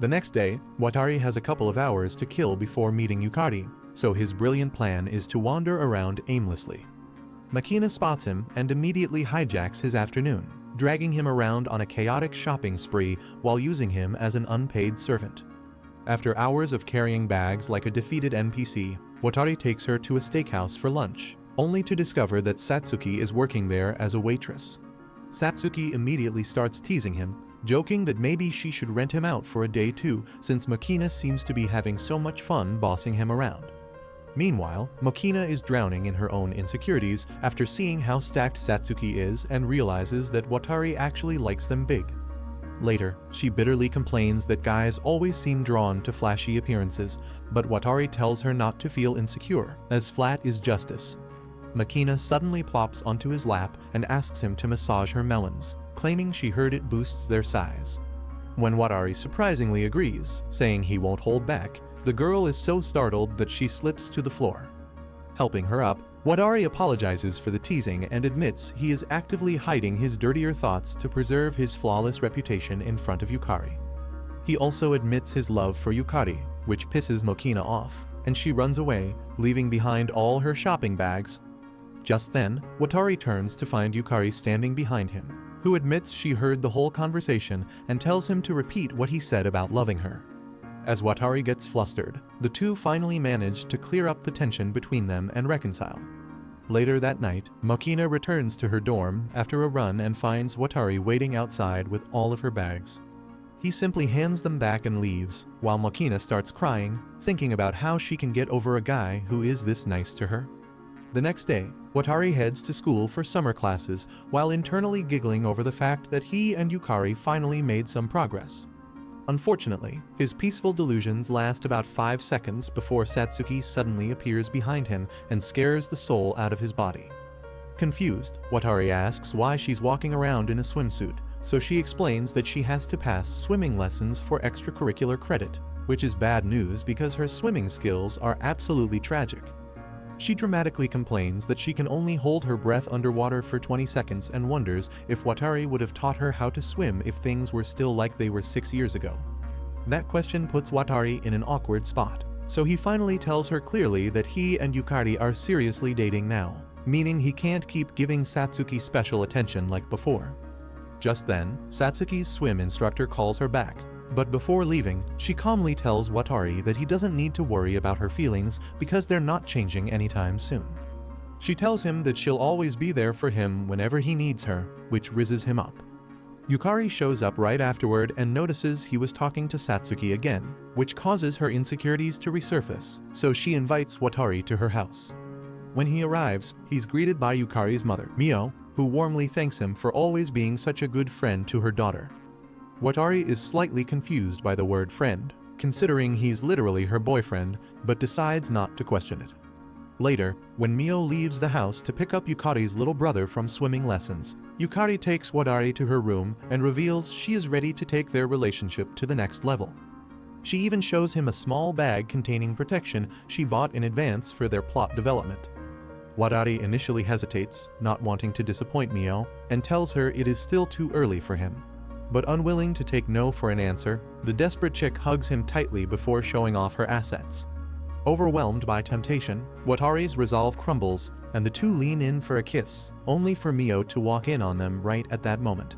Speaker 1: The next day, Watari has a couple of hours to kill before meeting Yukari, so his brilliant plan is to wander around aimlessly. Makina spots him and immediately hijacks his afternoon, dragging him around on a chaotic shopping spree while using him as an unpaid servant. After hours of carrying bags like a defeated NPC, Watari takes her to a steakhouse for lunch, only to discover that Satsuki is working there as a waitress. Satsuki immediately starts teasing him, joking that maybe she should rent him out for a day too, since Makina seems to be having so much fun bossing him around. Meanwhile, Makina is drowning in her own insecurities after seeing how stacked Satsuki is and realizes that Watari actually likes them big. Later, she bitterly complains that guys always seem drawn to flashy appearances, but Watari tells her not to feel insecure, as flat is justice. Makina suddenly plops onto his lap and asks him to massage her melons, claiming she heard it boosts their size. When Watari surprisingly agrees, saying he won't hold back, the girl is so startled that she slips to the floor. Helping her up, Watari apologizes for the teasing and admits he is actively hiding his dirtier thoughts to preserve his flawless reputation in front of Yukari. He also admits his love for Yukari, which pisses Makina off, and she runs away, leaving behind all her shopping bags. Just then, Watari turns to find Yukari standing behind him, who admits she heard the whole conversation and tells him to repeat what he said about loving her. As Watari gets flustered, the two finally manage to clear up the tension between them and reconcile. Later that night, Makina returns to her dorm after a run and finds Watari waiting outside with all of her bags. He simply hands them back and leaves, while Makina starts crying, thinking about how she can get over a guy who is this nice to her. The next day, Watari heads to school for summer classes while internally giggling over the fact that he and Yukari finally made some progress. Unfortunately, his peaceful delusions last about 5 seconds before Satsuki suddenly appears behind him and scares the soul out of his body. Confused, Watari asks why she's walking around in a swimsuit, so she explains that she has to pass swimming lessons for extracurricular credit, which is bad news because her swimming skills are absolutely tragic. She dramatically complains that she can only hold her breath underwater for 20 seconds and wonders if Watari would have taught her how to swim if things were still like they were 6 years ago. That question puts Watari in an awkward spot, so he finally tells her clearly that he and Yukari are seriously dating now, meaning he can't keep giving Satsuki special attention like before. Just then, Satsuki's swim instructor calls her back, But before leaving, she calmly tells Watari that he doesn't need to worry about her feelings because they're not changing anytime soon. She tells him that she'll always be there for him whenever he needs her, which rizzes him up. Yukari shows up right afterward and notices he was talking to Satsuki again, which causes her insecurities to resurface, so she invites Watari to her house. When he arrives, he's greeted by Yukari's mother, Mio, who warmly thanks him for always being such a good friend to her daughter. Watari is slightly confused by the word friend, considering he's literally her boyfriend, but decides not to question it. Later, when Mio leaves the house to pick up Yukari's little brother from swimming lessons, Yukari takes Watari to her room and reveals she is ready to take their relationship to the next level. She even shows him a small bag containing protection she bought in advance for their plot development. Watari initially hesitates, not wanting to disappoint Mio, and tells her it is still too early for him. But unwilling to take no for an answer, the desperate chick hugs him tightly before showing off her assets. Overwhelmed by temptation, Watari's resolve crumbles, and the two lean in for a kiss, only for Mio to walk in on them right at that moment.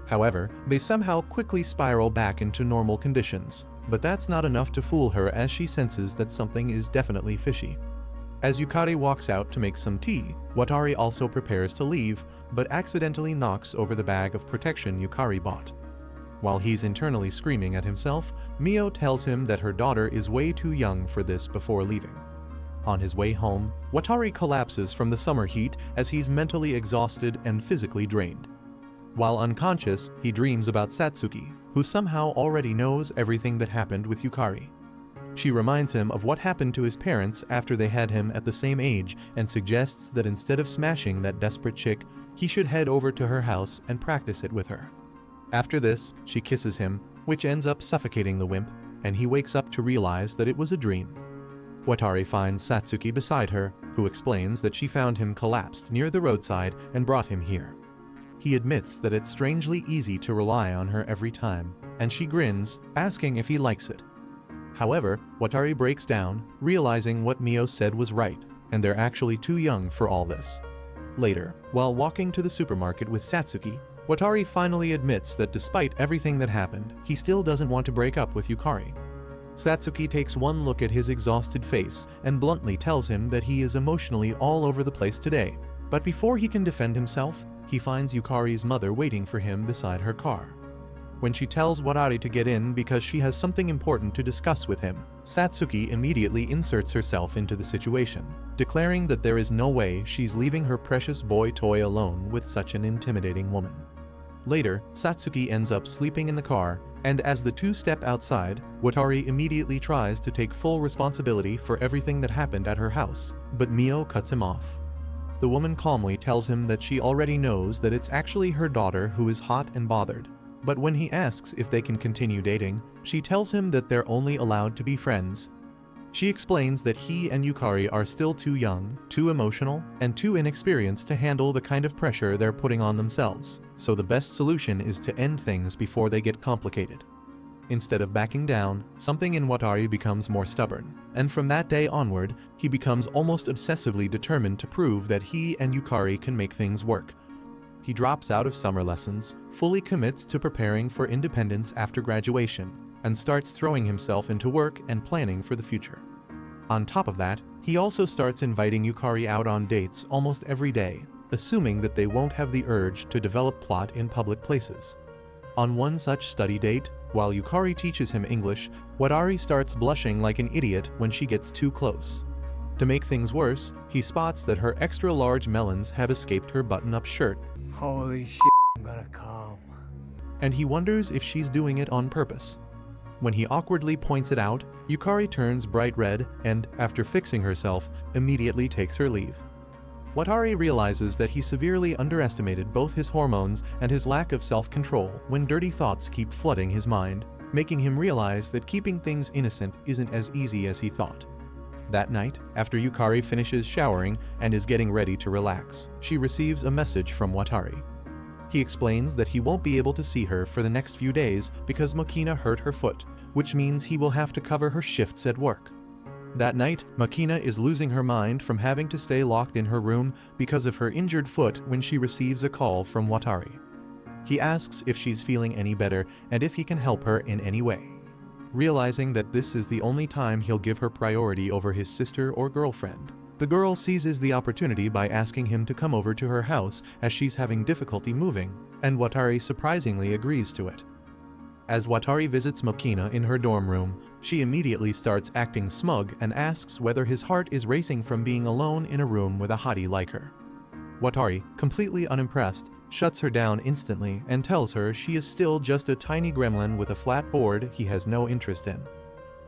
Speaker 1: However, they somehow quickly spiral back into normal conditions, but that's not enough to fool her as she senses that something is definitely fishy. As Yukari walks out to make some tea, Watari also prepares to leave, but accidentally knocks over the bag of protection Yukari bought. While he's internally screaming at himself, Mio tells him that her daughter is way too young for this before leaving. On his way home, Watari collapses from the summer heat as he's mentally exhausted and physically drained. While unconscious, he dreams about Satsuki, who somehow already knows everything that happened with Yukari. She reminds him of what happened to his parents after they had him at the same age and suggests that instead of smashing that desperate chick, he should head over to her house and practice it with her. After this, she kisses him, which ends up suffocating the wimp, and he wakes up to realize that it was a dream. Watari finds Satsuki beside her, who explains that she found him collapsed near the roadside and brought him here. He admits that it's strangely easy to rely on her every time, and she grins, asking if he likes it. However, Watari breaks down, realizing what Mio said was right, and they're actually too young for all this. Later, while walking to the supermarket with Satsuki, Watari finally admits that despite everything that happened, he still doesn't want to break up with Yukari. Satsuki takes one look at his exhausted face and bluntly tells him that he is emotionally all over the place today, but before he can defend himself, he finds Yukari's mother waiting for him beside her car. When she tells Watari to get in because she has something important to discuss with him, Satsuki immediately inserts herself into the situation, declaring that there is no way she's leaving her precious boy toy alone with such an intimidating woman. Later, Satsuki ends up sleeping in the car, and as the two step outside, Watari immediately tries to take full responsibility for everything that happened at her house, but Mio cuts him off. The woman calmly tells him that she already knows that it's actually her daughter who is hot and bothered, but when he asks if they can continue dating, she tells him that they're only allowed to be friends. She explains that he and Yukari are still too young, too emotional, and too inexperienced to handle the kind of pressure they're putting on themselves, so the best solution is to end things before they get complicated. Instead of backing down, something in Watari becomes more stubborn, and from that day onward, he becomes almost obsessively determined to prove that he and Yukari can make things work. He drops out of summer lessons, fully commits to preparing for independence after graduation, and starts throwing himself into work and planning for the future. On top of that, he also starts inviting Yukari out on dates almost every day, assuming that they won't have the urge to develop plot in public places. On one such study date, while Yukari teaches him English, Watari starts blushing like an idiot when she gets too close. To make things worse, he spots that her extra-large melons have escaped her button-up shirt.
Speaker 7: Holy shit, I'm gonna come.
Speaker 1: And he wonders if she's doing it on purpose. When he awkwardly points it out, Yukari turns bright red and, after fixing herself, immediately takes her leave. Watari realizes that he severely underestimated both his hormones and his lack of self-control when dirty thoughts keep flooding his mind, making him realize that keeping things innocent isn't as easy as he thought. That night, after Yukari finishes showering and is getting ready to relax, she receives a message from Watari. He explains that he won't be able to see her for the next few days because Makina hurt her foot, which means he will have to cover her shifts at work. That night, Makina is losing her mind from having to stay locked in her room because of her injured foot when she receives a call from Watari. He asks if she's feeling any better and if he can help her in any way. Realizing that this is the only time he'll give her priority over his sister or girlfriend, the girl seizes the opportunity by asking him to come over to her house as she's having difficulty moving, and Watari surprisingly agrees to it. As Watari visits Mokina in her dorm room, she immediately starts acting smug and asks whether his heart is racing from being alone in a room with a hottie like her. Watari, completely unimpressed, shuts her down instantly and tells her she is still just a tiny gremlin with a flat board he has no interest in.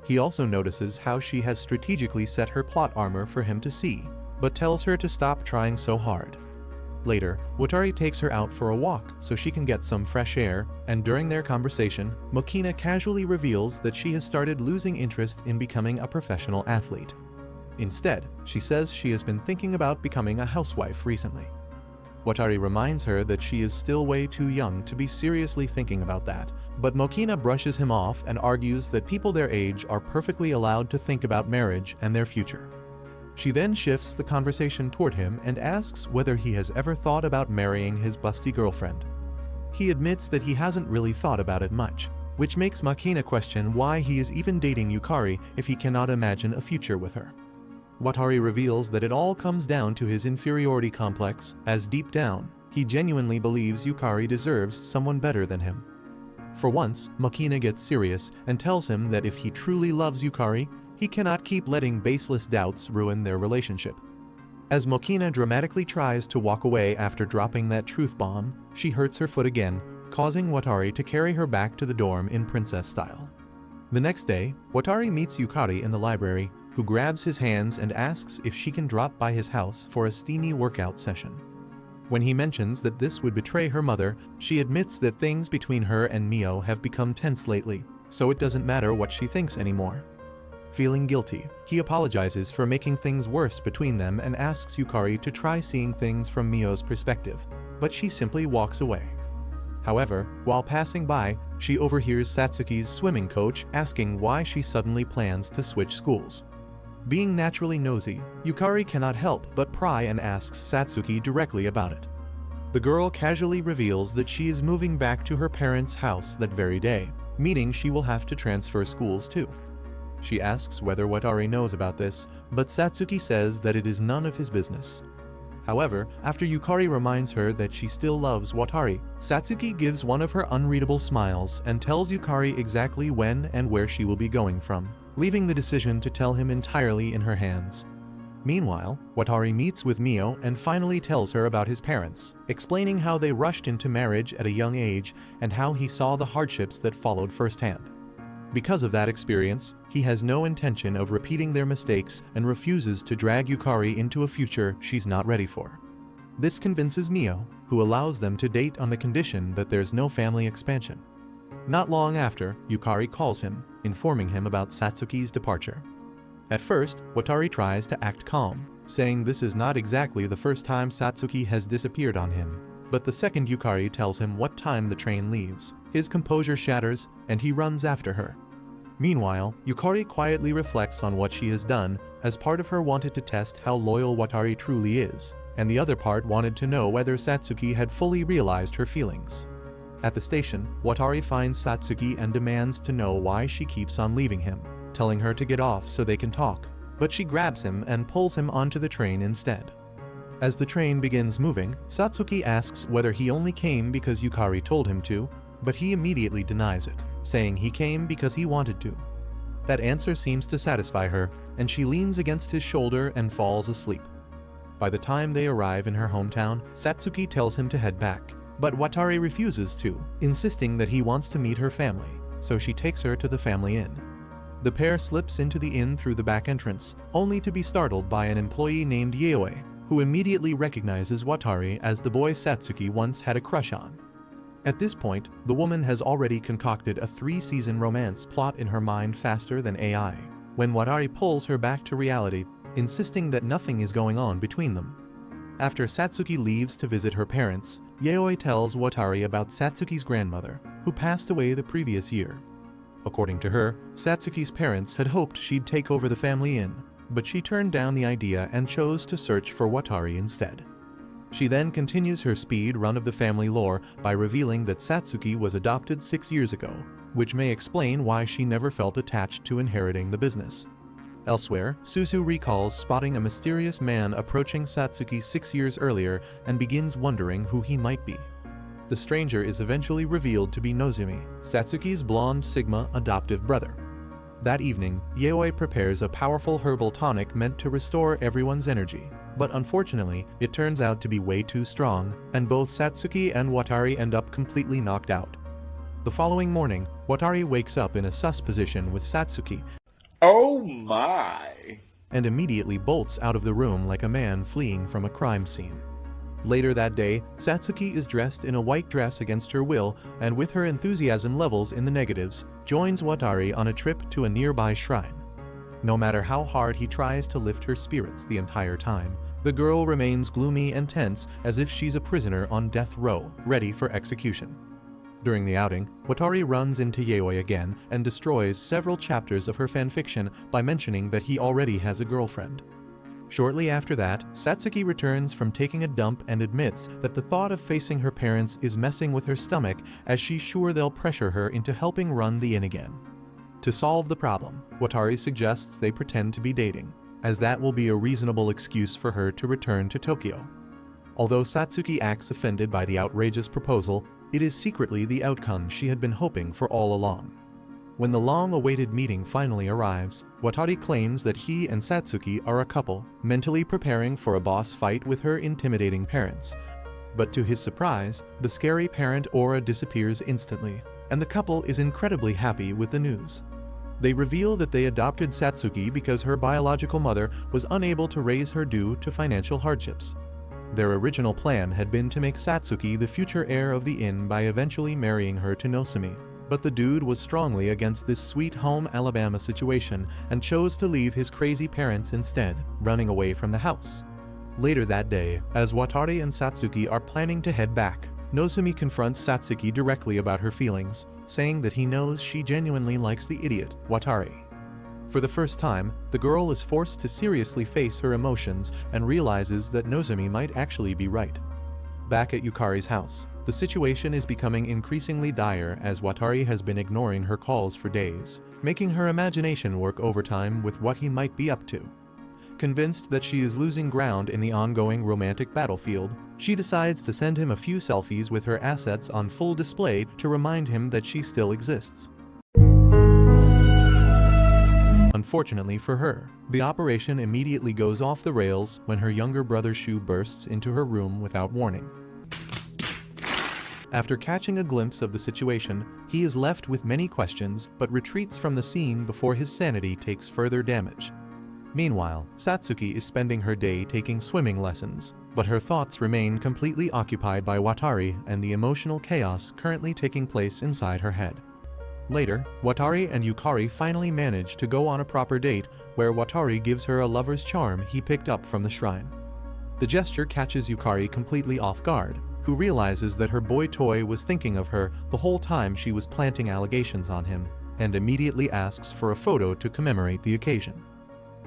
Speaker 1: He also notices how she has strategically set her plot armor for him to see, but tells her to stop trying so hard. Later, Watari takes her out for a walk so she can get some fresh air, and during their conversation, Mokina casually reveals that she has started losing interest in becoming a professional athlete. Instead, she says she has been thinking about becoming a housewife recently. Watari reminds her that she is still way too young to be seriously thinking about that, but Mokina brushes him off and argues that people their age are perfectly allowed to think about marriage and their future. She then shifts the conversation toward him and asks whether he has ever thought about marrying his busty girlfriend. He admits that he hasn't really thought about it much, which makes Mokina question why he is even dating Yukari if he cannot imagine a future with her. Watari reveals that it all comes down to his inferiority complex, as deep down, he genuinely believes Yukari deserves someone better than him. For once, Mokina gets serious and tells him that if he truly loves Yukari, he cannot keep letting baseless doubts ruin their relationship. As Mokina dramatically tries to walk away after dropping that truth bomb, she hurts her foot again, causing Watari to carry her back to the dorm in princess style. The next day, Watari meets Yukari in the library, who grabs his hands and asks if she can drop by his house for a steamy workout session. When he mentions that this would betray her mother, she admits that things between her and Mio have become tense lately, so it doesn't matter what she thinks anymore. Feeling guilty, he apologizes for making things worse between them and asks Yukari to try seeing things from Mio's perspective, but she simply walks away. However, while passing by, she overhears Satsuki's swimming coach asking why she suddenly plans to switch schools. Being naturally nosy, Yukari cannot help but pry and asks Satsuki directly about it. The girl casually reveals that she is moving back to her parents' house that very day, meaning she will have to transfer schools too. She asks whether Watari knows about this, but Satsuki says that it is none of his business. However, after Yukari reminds her that she still loves Watari, Satsuki gives one of her unreadable smiles and tells Yukari exactly when and where she will be going from, leaving the decision to tell him entirely in her hands. Meanwhile, Watari meets with Mio and finally tells her about his parents, explaining how they rushed into marriage at a young age and how he saw the hardships that followed firsthand. Because of that experience, he has no intention of repeating their mistakes and refuses to drag Yukari into a future she's not ready for. This convinces Mio, who allows them to date on the condition that there's no family expansion. Not long after, Yukari calls him, informing him about Satsuki's departure. At first, Watari tries to act calm, saying this is not exactly the first time Satsuki has disappeared on him. But the second Yukari tells him what time the train leaves, his composure shatters and he runs after her. Meanwhile, Yukari quietly reflects on what she has done, as part of her wanted to test how loyal Watari truly is, and the other part wanted to know whether Satsuki had fully realized her feelings. At the station, Watari finds Satsuki and demands to know why she keeps on leaving him, telling her to get off so they can talk, but she grabs him and pulls him onto the train instead. As the train begins moving, Satsuki asks whether he only came because Yukari told him to, but he immediately denies it, saying he came because he wanted to. That answer seems to satisfy her, and she leans against his shoulder and falls asleep. By the time they arrive in her hometown, Satsuki tells him to head back, but Watari refuses to, insisting that he wants to meet her family, so she takes her to the family inn. The pair slips into the inn through the back entrance, only to be startled by an employee named Yaoi, who immediately recognizes Watari as the boy Satsuki once had a crush on. At this point, the woman has already concocted a 3-season romance plot in her mind faster than AI, when Watari pulls her back to reality, insisting that nothing is going on between them. After Satsuki leaves to visit her parents, Yaoi tells Watari about Satsuki's grandmother, who passed away the previous year. According to her, Satsuki's parents had hoped she'd take over the family inn, but she turned down the idea and chose to search for Watari instead. She then continues her speed run of the family lore by revealing that Satsuki was adopted 6 years ago, which may explain why she never felt attached to inheriting the business. Elsewhere, Suzu recalls spotting a mysterious man approaching Satsuki 6 years earlier and begins wondering who he might be. The stranger is eventually revealed to be Nozomi, Satsuki's blonde Sigma adoptive brother. That evening, Yaoi prepares a powerful herbal tonic meant to restore everyone's energy, but unfortunately, it turns out to be way too strong, and both Satsuki and Watari end up completely knocked out. The following morning, Watari wakes up in a sus position with Satsuki
Speaker 5: Oh my.
Speaker 1: and immediately bolts out of the room like a man fleeing from a crime scene. Later that day, Satsuki is dressed in a white dress against her will and with her enthusiasm levels in the negatives, joins Watari on a trip to a nearby shrine. No matter how hard he tries to lift her spirits the entire time, the girl remains gloomy and tense as if she's a prisoner on death row, ready for execution. During the outing, Watari runs into Yaoi again and destroys several chapters of her fanfiction by mentioning that he already has a girlfriend. Shortly after that, Satsuki returns from taking a dump and admits that the thought of facing her parents is messing with her stomach as she's sure they'll pressure her into helping run the inn again. To solve the problem, Watari suggests they pretend to be dating, as that will be a reasonable excuse for her to return to Tokyo. Although Satsuki acts offended by the outrageous proposal, it is secretly the outcome she had been hoping for all along. When the long-awaited meeting finally arrives, Watari claims that he and Satsuki are a couple, mentally preparing for a boss fight with her intimidating parents. But to his surprise, the scary parent aura disappears instantly, and the couple is incredibly happy with the news. They reveal that they adopted Satsuki because her biological mother was unable to raise her due to financial hardships. Their original plan had been to make Satsuki the future heir of the inn by eventually marrying her to Nozomi, but the dude was strongly against this sweet home Alabama situation and chose to leave his crazy parents instead, running away from the house. Later that day, as Watari and Satsuki are planning to head back, Nozomi confronts Satsuki directly about her feelings, saying that he knows she genuinely likes the idiot, Watari. For the first time, the girl is forced to seriously face her emotions and realizes that Nozomi might actually be right. Back at Yukari's house, the situation is becoming increasingly dire as Watari has been ignoring her calls for days, making her imagination work overtime with what he might be up to. Convinced that she is losing ground in the ongoing romantic battlefield, she decides to send him a few selfies with her assets on full display to remind him that she still exists. Unfortunately for her, the operation immediately goes off the rails when her younger brother Shu bursts into her room without warning. After catching a glimpse of the situation, he is left with many questions but retreats from the scene before his sanity takes further damage. Meanwhile, Satsuki is spending her day taking swimming lessons, but her thoughts remain completely occupied by Watari and the emotional chaos currently taking place inside her head. Later, Watari and Yukari finally manage to go on a proper date where Watari gives her a lover's charm he picked up from the shrine. The gesture catches Yukari completely off guard, who realizes that her boy toy was thinking of her the whole time she was planting allegations on him, and immediately asks for a photo to commemorate the occasion.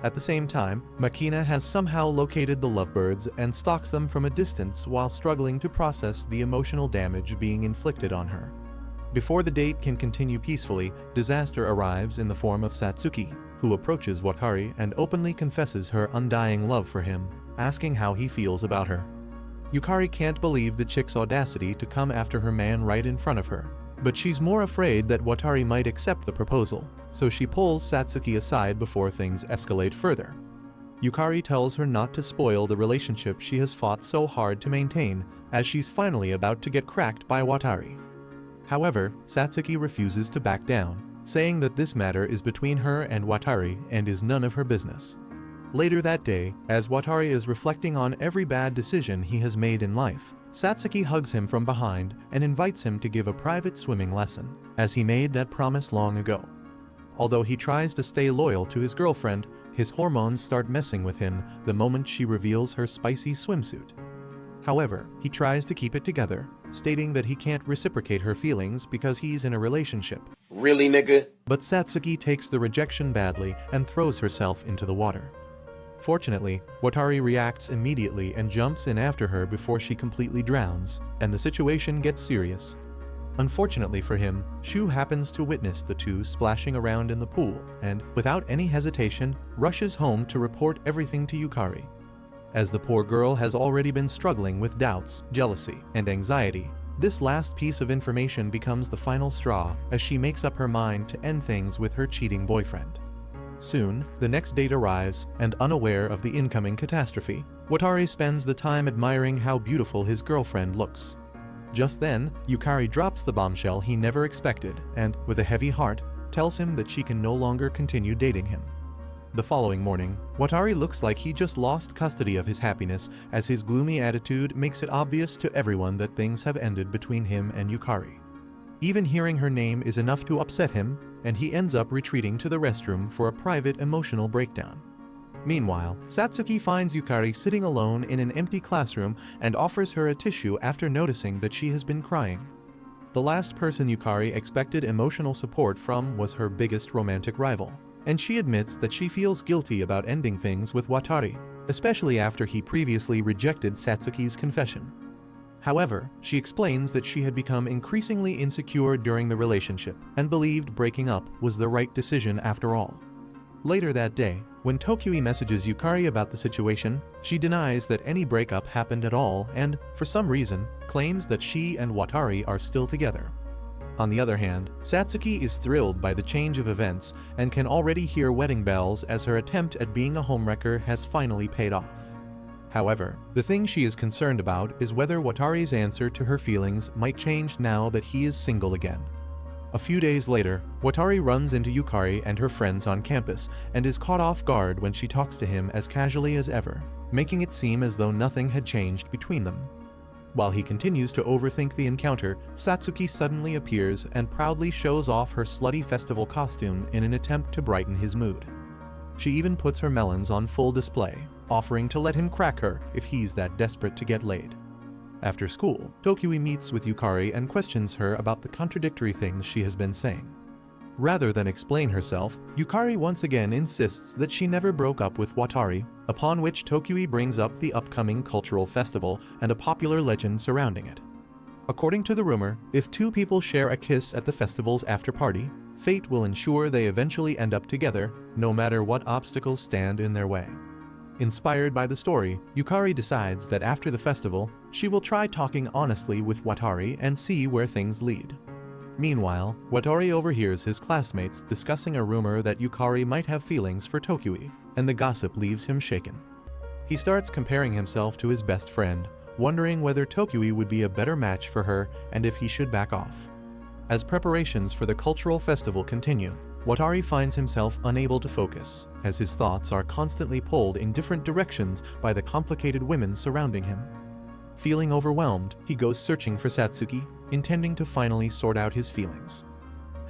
Speaker 1: At the same time, Makina has somehow located the lovebirds and stalks them from a distance while struggling to process the emotional damage being inflicted on her. Before the date can continue peacefully, disaster arrives in the form of Satsuki, who approaches Watari and openly confesses her undying love for him, asking how he feels about her. Yukari can't believe the chick's audacity to come after her man right in front of her, but she's more afraid that Watari might accept the proposal, so she pulls Satsuki aside before things escalate further. Yukari tells her not to spoil the relationship she has fought so hard to maintain, as she's finally about to get cracked by Watari. However, Satsuki refuses to back down, saying that this matter is between her and Watari and is none of her business. Later that day, as Watari is reflecting on every bad decision he has made in life, Satsuki hugs him from behind and invites him to give a private swimming lesson, as he made that promise long ago. Although he tries to stay loyal to his girlfriend, his hormones start messing with him the moment she reveals her spicy swimsuit. However, he tries to keep it together, stating that he can't reciprocate her feelings because he's in a relationship.
Speaker 2: Really, nigga?
Speaker 1: But Satsuki takes the rejection badly and throws herself into the water. Fortunately, Watari reacts immediately and jumps in after her before she completely drowns, and the situation gets serious. Unfortunately for him, Shu happens to witness the two splashing around in the pool and, without any hesitation, rushes home to report everything to Yukari. As the poor girl has already been struggling with doubts, jealousy, and anxiety, this last piece of information becomes the final straw as she makes up her mind to end things with her cheating boyfriend. Soon, the next date arrives, and unaware of the incoming catastrophe, Watari spends the time admiring how beautiful his girlfriend looks. Just then, Yukari drops the bombshell he never expected and, with a heavy heart, tells him that she can no longer continue dating him. The following morning, Watari looks like he just lost custody of his happiness as his gloomy attitude makes it obvious to everyone that things have ended between him and Yukari. Even hearing her name is enough to upset him, and he ends up retreating to the restroom for a private emotional breakdown. Meanwhile, Satsuki finds Yukari sitting alone in an empty classroom and offers her a tissue after noticing that she has been crying. The last person Yukari expected emotional support from was her biggest romantic rival, and she admits that she feels guilty about ending things with Watari, especially after he previously rejected Satsuki's confession. However, she explains that she had become increasingly insecure during the relationship and believed breaking up was the right decision after all. Later that day, when Tokyui messages Yukari about the situation, she denies that any breakup happened at all and, for some reason, claims that she and Watari are still together. On the other hand, Satsuki is thrilled by the change of events and can already hear wedding bells as her attempt at being a homewrecker has finally paid off. However, the thing she is concerned about is whether Watari's answer to her feelings might change now that he is single again. A few days later, Watari runs into Yukari and her friends on campus and is caught off guard when she talks to him as casually as ever, making it seem as though nothing had changed between them. While he continues to overthink the encounter, Satsuki suddenly appears and proudly shows off her slutty festival costume in an attempt to brighten his mood. She even puts her melons on full display, offering to let him crack her if he's that desperate to get laid. After school, Tokyui meets with Yukari and questions her about the contradictory things she has been saying. Rather than explain herself, Yukari once again insists that she never broke up with Watari, upon which Tokyui brings up the upcoming cultural festival and a popular legend surrounding it. According to the rumor, if two people share a kiss at the festival's after-party, fate will ensure they eventually end up together, no matter what obstacles stand in their way. Inspired by the story, Yukari decides that after the festival, she will try talking honestly with Watari and see where things lead. Meanwhile, Watari overhears his classmates discussing a rumor that Yukari might have feelings for Tokyui, and the gossip leaves him shaken. He starts comparing himself to his best friend, wondering whether Tokyui would be a better match for her and if he should back off. As preparations for the cultural festival continue, Watari finds himself unable to focus, as his thoughts are constantly pulled in different directions by the complicated women surrounding him. Feeling overwhelmed, he goes searching for Satsuki, intending to finally sort out his feelings.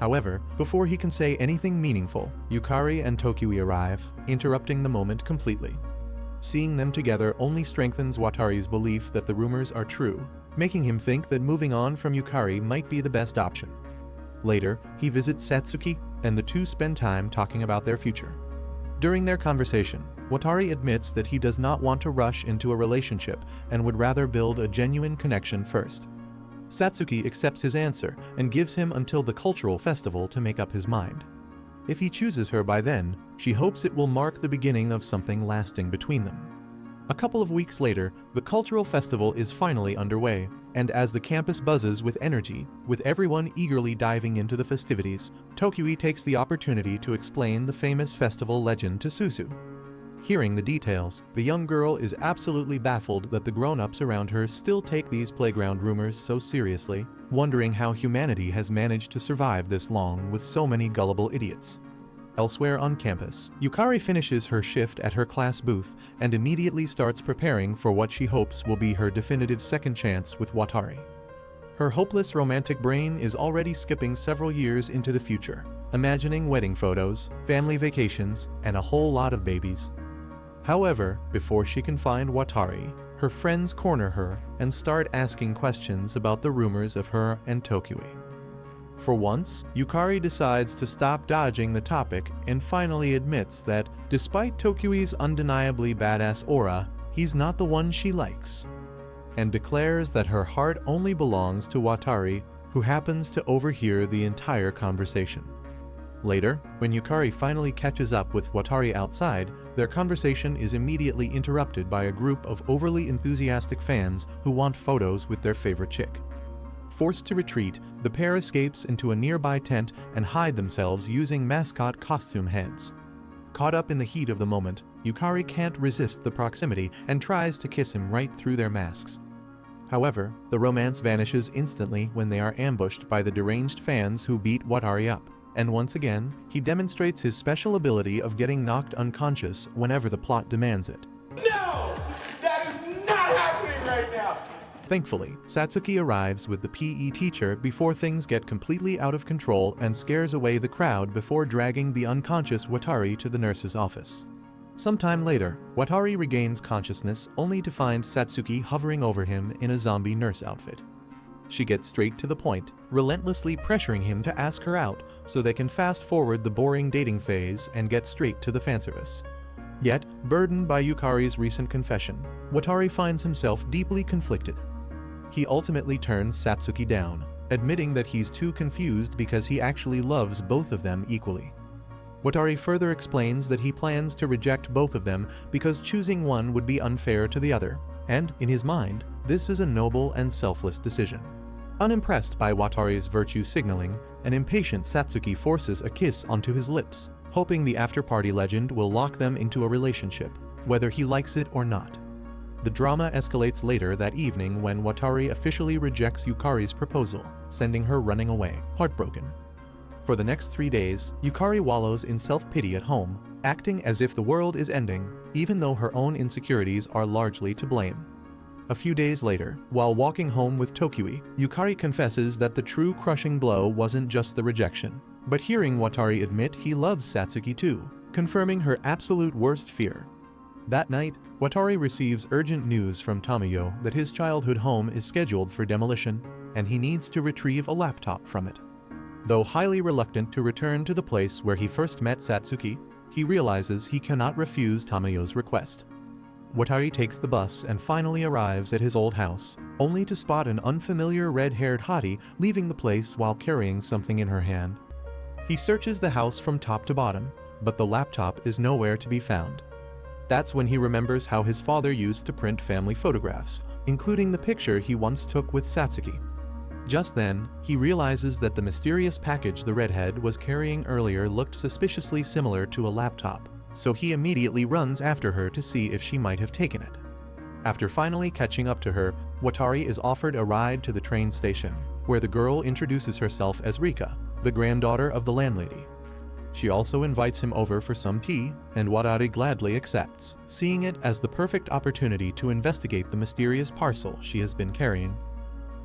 Speaker 1: However, before he can say anything meaningful, Yukari and Tokyui arrive, interrupting the moment completely. Seeing them together only strengthens Watari's belief that the rumors are true, making him think that moving on from Yukari might be the best option. Later, he visits Satsuki, and the two spend time talking about their future. During their conversation, Watari admits that he does not want to rush into a relationship and would rather build a genuine connection first. Satsuki accepts his answer and gives him until the cultural festival to make up his mind. If he chooses her by then, she hopes it will mark the beginning of something lasting between them. A couple of weeks later, the cultural festival is finally underway, and as the campus buzzes with energy, with everyone eagerly diving into the festivities, Tokyui takes the opportunity to explain the famous festival legend to Suzu. Hearing the details, the young girl is absolutely baffled that the grown-ups around her still take these playground rumors so seriously, wondering how humanity has managed to survive this long with so many gullible idiots. Elsewhere on campus, Yukari finishes her shift at her class booth and immediately starts preparing for what she hopes will be her definitive second chance with Watari. Her hopeless romantic brain is already skipping several years into the future, imagining wedding photos, family vacations, and a whole lot of babies. However, before she can find Watari, her friends corner her and start asking questions about the rumors of her and Tokyui. For once, Yukari decides to stop dodging the topic and finally admits that, despite Tokyui's undeniably badass aura, he's not the one she likes, and declares that her heart only belongs to Watari, who happens to overhear the entire conversation. Later, when Yukari finally catches up with Watari outside, their conversation is immediately interrupted by a group of overly enthusiastic fans who want photos with their favorite chick. Forced to retreat, the pair escapes into a nearby tent and hide themselves using mascot costume heads. Caught up in the heat of the moment, Yukari can't resist the proximity and tries to kiss him right through their masks. However, the romance vanishes instantly when they are ambushed by the deranged fans who beat Watari up, and once again, he demonstrates his special ability of getting knocked unconscious whenever the plot demands it.
Speaker 2: No! That is not happening right now!
Speaker 1: Thankfully, Satsuki arrives with the PE teacher before things get completely out of control and scares away the crowd before dragging the unconscious Watari to the nurse's office. Sometime later, Watari regains consciousness only to find Satsuki hovering over him in a zombie nurse outfit. She gets straight to the point, relentlessly pressuring him to ask her out so they can fast forward the boring dating phase and get straight to the fanservice. Yet, burdened by Yukari's recent confession, Watari finds himself deeply conflicted. He ultimately turns Satsuki down, admitting that he's too confused because he actually loves both of them equally. Watari further explains that he plans to reject both of them because choosing one would be unfair to the other, and, in his mind, this is a noble and selfless decision. Unimpressed by Watari's virtue signaling, an impatient Satsuki forces a kiss onto his lips, hoping the after-party legend will lock them into a relationship, whether he likes it or not. The drama escalates later that evening when Watari officially rejects Yukari's proposal, sending her running away, heartbroken. For the next 3 days, Yukari wallows in self-pity at home, acting as if the world is ending, even though her own insecurities are largely to blame. A few days later, while walking home with Tokyui, Yukari confesses that the true crushing blow wasn't just the rejection, but hearing Watari admit he loves Satsuki too, confirming her absolute worst fear. That night, Watari receives urgent news from Tamayo that his childhood home is scheduled for demolition, and he needs to retrieve a laptop from it. Though highly reluctant to return to the place where he first met Satsuki, he realizes he cannot refuse Tamayo's request. Watari takes the bus and finally arrives at his old house, only to spot an unfamiliar red-haired hottie leaving the place while carrying something in her hand. He searches the house from top to bottom, but the laptop is nowhere to be found. That's when he remembers how his father used to print family photographs, including the picture he once took with Satsuki. Just then, he realizes that the mysterious package the redhead was carrying earlier looked suspiciously similar to a laptop, so he immediately runs after her to see if she might have taken it. After finally catching up to her, Watari is offered a ride to the train station, where the girl introduces herself as Rika, the granddaughter of the landlady. She also invites him over for some tea, and Watari gladly accepts, seeing it as the perfect opportunity to investigate the mysterious parcel she has been carrying.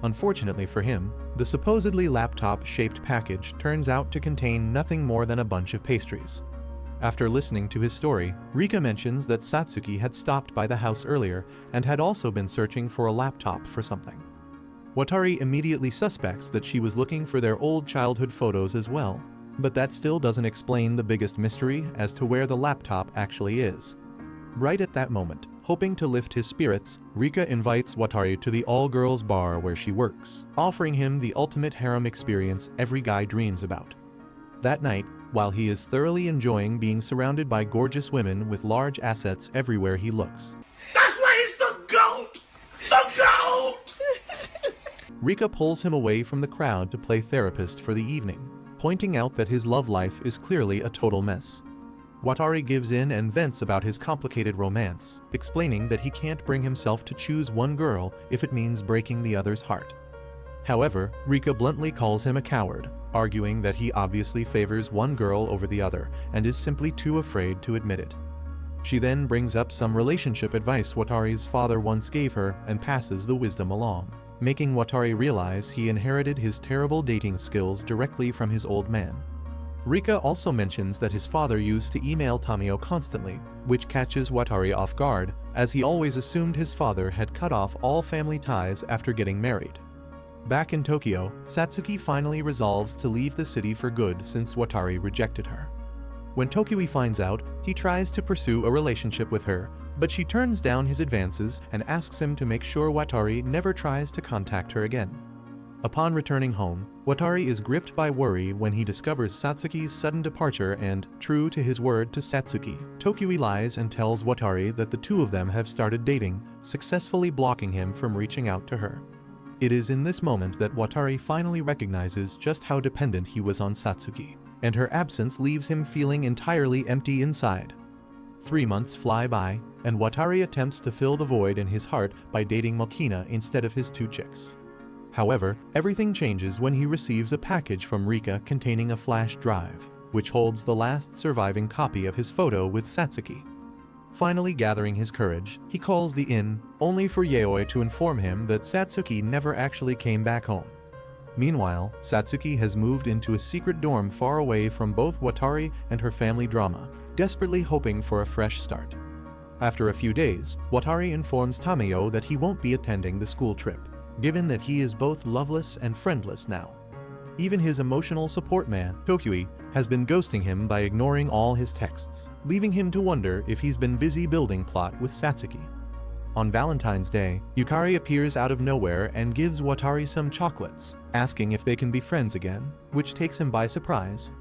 Speaker 1: Unfortunately for him, the supposedly laptop-shaped package turns out to contain nothing more than a bunch of pastries. After listening to his story, Rika mentions that Satsuki had stopped by the house earlier and had also been searching for a laptop for something. Watari immediately suspects that she was looking for their old childhood photos as well, but that still doesn't explain the biggest mystery as to where the laptop actually is. Right at that moment, hoping to lift his spirits, Rika invites Watari to the all-girls bar where she works, offering him the ultimate harem experience every guy dreams about. That night, while he is thoroughly enjoying being surrounded by gorgeous women with large assets everywhere he looks,
Speaker 2: That's why he's the GOAT! The GOAT!
Speaker 1: Rika pulls him away from the crowd to play therapist for the evening, pointing out that his love life is clearly a total mess. Watari gives in and vents about his complicated romance, explaining that he can't bring himself to choose one girl if it means breaking the other's heart. However, Rika bluntly calls him a coward, arguing that he obviously favors one girl over the other and is simply too afraid to admit it. She then brings up some relationship advice Watari's father once gave her and passes the wisdom along, making Watari realize he inherited his terrible dating skills directly from his old man. Rika also mentions that his father used to email Tamayo constantly, which catches Watari off guard, as he always assumed his father had cut off all family ties after getting married. Back in Tokyo, Satsuki finally resolves to leave the city for good since Watari rejected her. When Tokyo finds out, he tries to pursue a relationship with her, but she turns down his advances and asks him to make sure Watari never tries to contact her again. Upon returning home, Watari is gripped by worry when he discovers Satsuki's sudden departure and, true to his word to Satsuki, Tokyo lies and tells Watari that the two of them have started dating, successfully blocking him from reaching out to her. It is in this moment that Watari finally recognizes just how dependent he was on Satsuki, and her absence leaves him feeling entirely empty inside. 3 months fly by, and Watari attempts to fill the void in his heart by dating Mokina instead of his two chicks. However, everything changes when he receives a package from Rika containing a flash drive, which holds the last surviving copy of his photo with Satsuki. Finally gathering his courage, he calls the inn, only for Yaoi to inform him that Satsuki never actually came back home. Meanwhile, Satsuki has moved into a secret dorm far away from both Watari and her family drama, desperately hoping for a fresh start. After a few days, Watari informs Tamayo that he won't be attending the school trip, given that he is both loveless and friendless now. Even his emotional support man, Tokyo, has been ghosting him by ignoring all his texts, leaving him to wonder if he's been busy building plot with Satsuki. On Valentine's Day, Yukari appears out of nowhere and gives Watari some chocolates, asking if they can be friends again, which takes him by surprise.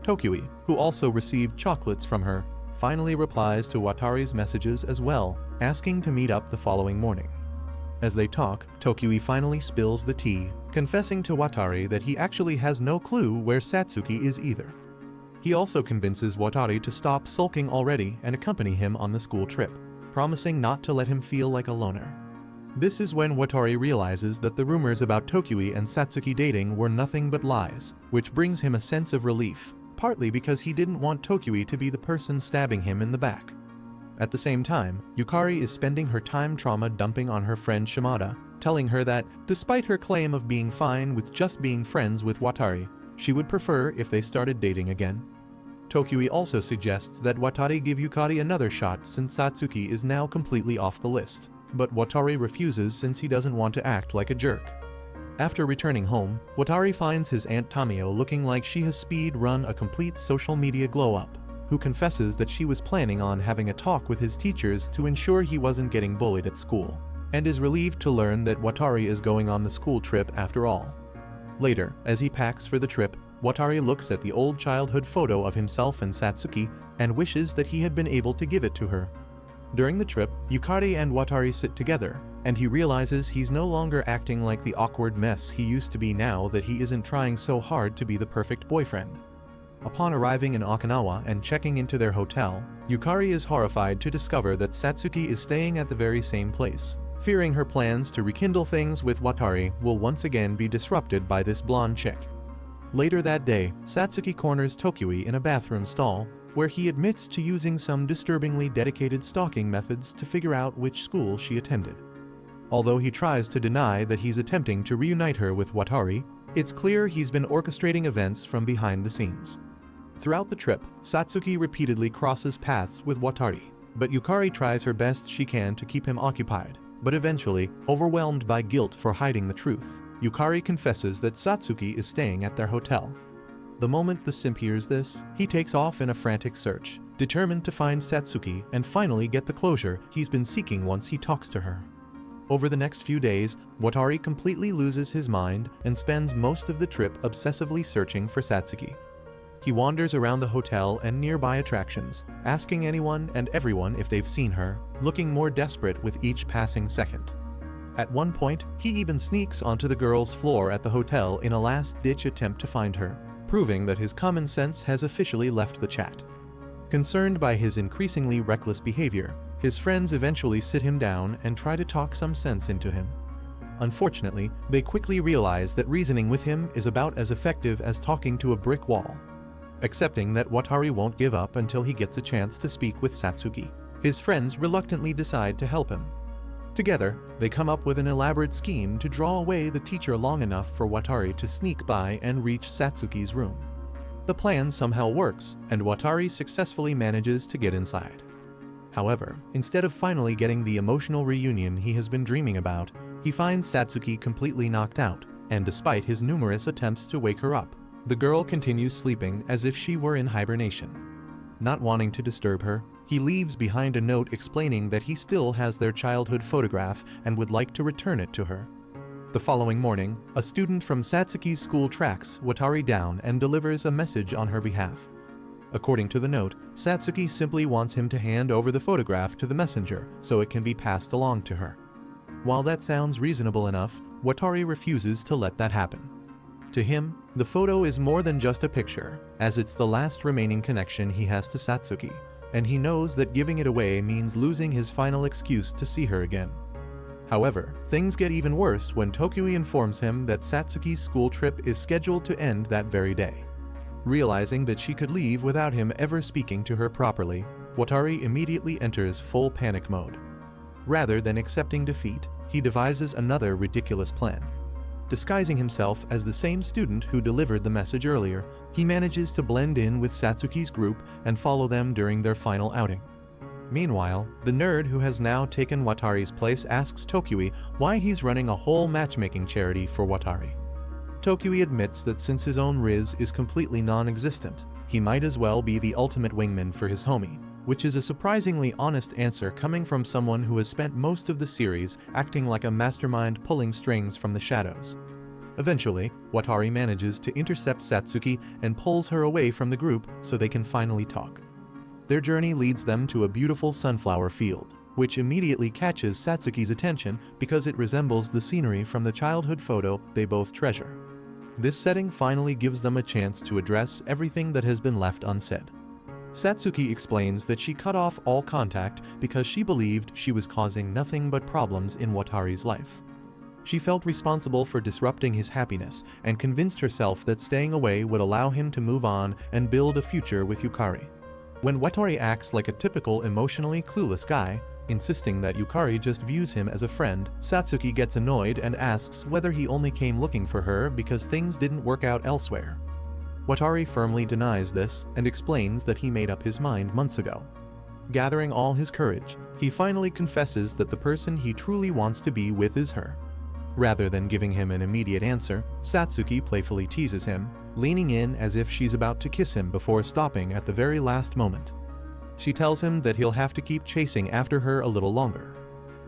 Speaker 1: Tokyo, who also received chocolates from her, finally replies to Watari's messages as well, asking to meet up the following morning. As they talk, Tokyo finally spills the tea, confessing to Watari that he actually has no clue where Satsuki is either. He also convinces Watari to stop sulking already and accompany him on the school trip, promising not to let him feel like a loner. This is when Watari realizes that the rumors about Tokyo and Satsuki dating were nothing but lies, which brings him a sense of relief, partly because he didn't want Tokyo to be the person stabbing him in the back. At the same time, Yukari is spending her time trauma dumping on her friend Shimada, telling her that, despite her claim of being fine with just being friends with Watari, she would prefer if they started dating again. Tokyo also suggests that Watari give Yukari another shot since Satsuki is now completely off the list, but Watari refuses since he doesn't want to act like a jerk. After returning home, Watari finds his Aunt Tamayo looking like she has speed run a complete social media glow-up, who confesses that she was planning on having a talk with his teachers to ensure he wasn't getting bullied at school, and is relieved to learn that Watari is going on the school trip after all. Later, as he packs for the trip, Watari looks at the old childhood photo of himself and Satsuki and wishes that he had been able to give it to her. During the trip, Yukari and Watari sit together, and he realizes he's no longer acting like the awkward mess he used to be now that he isn't trying so hard to be the perfect boyfriend. Upon arriving in Okinawa and checking into their hotel, Yukari is horrified to discover that Satsuki is staying at the very same place, fearing her plans to rekindle things with Watari will once again be disrupted by this blonde chick. Later that day, Satsuki corners Tokyo in a bathroom stall, where he admits to using some disturbingly dedicated stalking methods to figure out which school she attended. Although he tries to deny that he's attempting to reunite her with Watari, it's clear he's been orchestrating events from behind the scenes. Throughout the trip, Satsuki repeatedly crosses paths with Watari, but Yukari tries her best she can to keep him occupied, but eventually, overwhelmed by guilt for hiding the truth, Yukari confesses that Satsuki is staying at their hotel. The moment the simp hears this, he takes off in a frantic search, determined to find Satsuki and finally get the closure he's been seeking once he talks to her. Over the next few days, Watari completely loses his mind and spends most of the trip obsessively searching for Satsuki. He wanders around the hotel and nearby attractions, asking anyone and everyone if they've seen her, looking more desperate with each passing second. At one point, he even sneaks onto the girls' floor at the hotel in a last-ditch attempt to find her, proving that his common sense has officially left the chat. Concerned by his increasingly reckless behavior, his friends eventually sit him down and try to talk some sense into him. Unfortunately, they quickly realize that reasoning with him is about as effective as talking to a brick wall. Accepting that Watari won't give up until he gets a chance to speak with Satsuki, his friends reluctantly decide to help him. Together, they come up with an elaborate scheme to draw away the teacher long enough for Watari to sneak by and reach Satsuki's room. The plan somehow works, and Watari successfully manages to get inside. However, instead of finally getting the emotional reunion he has been dreaming about, he finds Satsuki completely knocked out, and despite his numerous attempts to wake her up, the girl continues sleeping as if she were in hibernation. Not wanting to disturb her, he leaves behind a note explaining that he still has their childhood photograph and would like to return it to her. The following morning, a student from Satsuki's school tracks Watari down and delivers a message on her behalf. According to the note, Satsuki simply wants him to hand over the photograph to the messenger so it can be passed along to her. While that sounds reasonable enough, Watari refuses to let that happen. To him, the photo is more than just a picture, as it's the last remaining connection he has to Satsuki, and he knows that giving it away means losing his final excuse to see her again. However, things get even worse when Tokui informs him that Satsuki's school trip is scheduled to end that very day. Realizing that she could leave without him ever speaking to her properly, Watari immediately enters full panic mode. Rather than accepting defeat, he devises another ridiculous plan. Disguising himself as the same student who delivered the message earlier, he manages to blend in with Satsuki's group and follow them during their final outing. Meanwhile, the nerd who has now taken Watari's place asks Tokui why he's running a whole matchmaking charity for Watari. Tokui admits that since his own Riz is completely non-existent, he might as well be the ultimate wingman for his homie, which is a surprisingly honest answer coming from someone who has spent most of the series acting like a mastermind pulling strings from the shadows. Eventually, Watari manages to intercept Satsuki and pulls her away from the group so they can finally talk. Their journey leads them to a beautiful sunflower field, which immediately catches Satsuki's attention because it resembles the scenery from the childhood photo they both treasure. This setting finally gives them a chance to address everything that has been left unsaid. Satsuki explains that she cut off all contact because she believed she was causing nothing but problems in Watari's life. She felt responsible for disrupting his happiness and convinced herself that staying away would allow him to move on and build a future with Yukari. When Watari acts like a typical emotionally clueless guy, insisting that Yukari just views him as a friend, Satsuki gets annoyed and asks whether he only came looking for her because things didn't work out elsewhere. Watari firmly denies this and explains that he made up his mind months ago. Gathering all his courage, he finally confesses that the person he truly wants to be with is her. Rather than giving him an immediate answer, Satsuki playfully teases him, leaning in as if she's about to kiss him before stopping at the very last moment. She tells him that he'll have to keep chasing after her a little longer.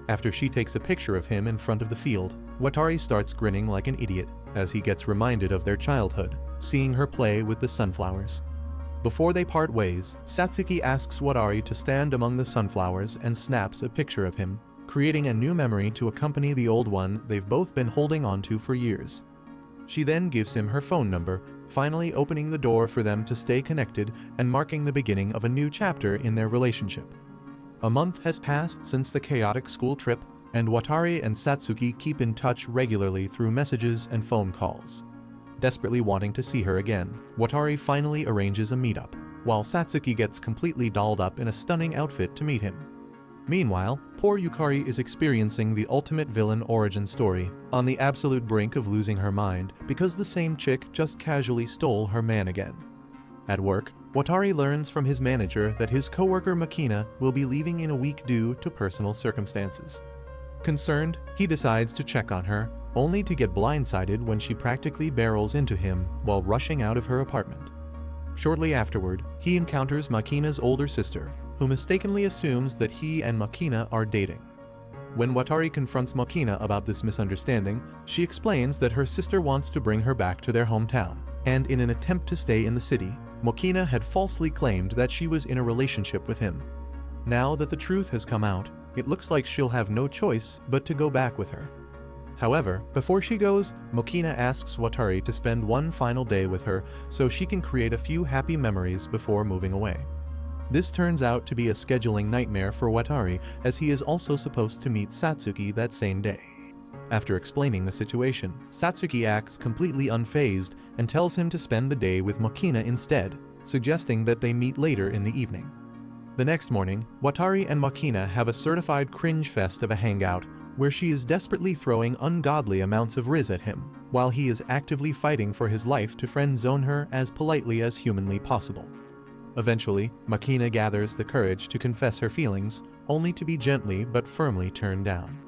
Speaker 1: After she takes a picture of him in front of the field, Watari starts grinning like an idiot as he gets reminded of their childhood, seeing her play with the sunflowers. Before they part ways, Satsuki asks Watari to stand among the sunflowers and snaps a picture of him, creating a new memory to accompany the old one they've both been holding onto for years. She then gives him her phone number, finally opening the door for them to stay connected and marking the beginning of a new chapter in their relationship. A month has passed since the chaotic school trip, and Watari and Satsuki keep in touch regularly through messages and phone calls. Desperately wanting to see her again, Watari finally arranges a meetup, while Satsuki gets completely dolled up in a stunning outfit to meet him. Meanwhile, poor Yukari is experiencing the ultimate villain origin story, on the absolute brink of losing her mind because the same chick just casually stole her man again. At work, Watari learns from his manager that his coworker Makina will be leaving in a week due to personal circumstances. Concerned, he decides to check on her, only to get blindsided when she practically barrels into him while rushing out of her apartment. Shortly afterward, he encounters Makina's older sister, who mistakenly assumes that he and Makina are dating. When Watari confronts Makina about this misunderstanding, she explains that her sister wants to bring her back to their hometown, and in an attempt to stay in the city, Makina had falsely claimed that she was in a relationship with him. Now that the truth has come out, it looks like she'll have no choice but to go back with her. However, before she goes, Makina asks Watari to spend one final day with her so she can create a few happy memories before moving away. This turns out to be a scheduling nightmare for Watari, as he is also supposed to meet Satsuki that same day. After explaining the situation, Satsuki acts completely unfazed and tells him to spend the day with Makina instead, suggesting that they meet later in the evening. The next morning, Watari and Makina have a certified cringe fest of a hangout, where she is desperately throwing ungodly amounts of Riz at him, while he is actively fighting for his life to friend zone her as politely as humanly possible. Eventually, Makina gathers the courage to confess her feelings, only to be gently but firmly turned down.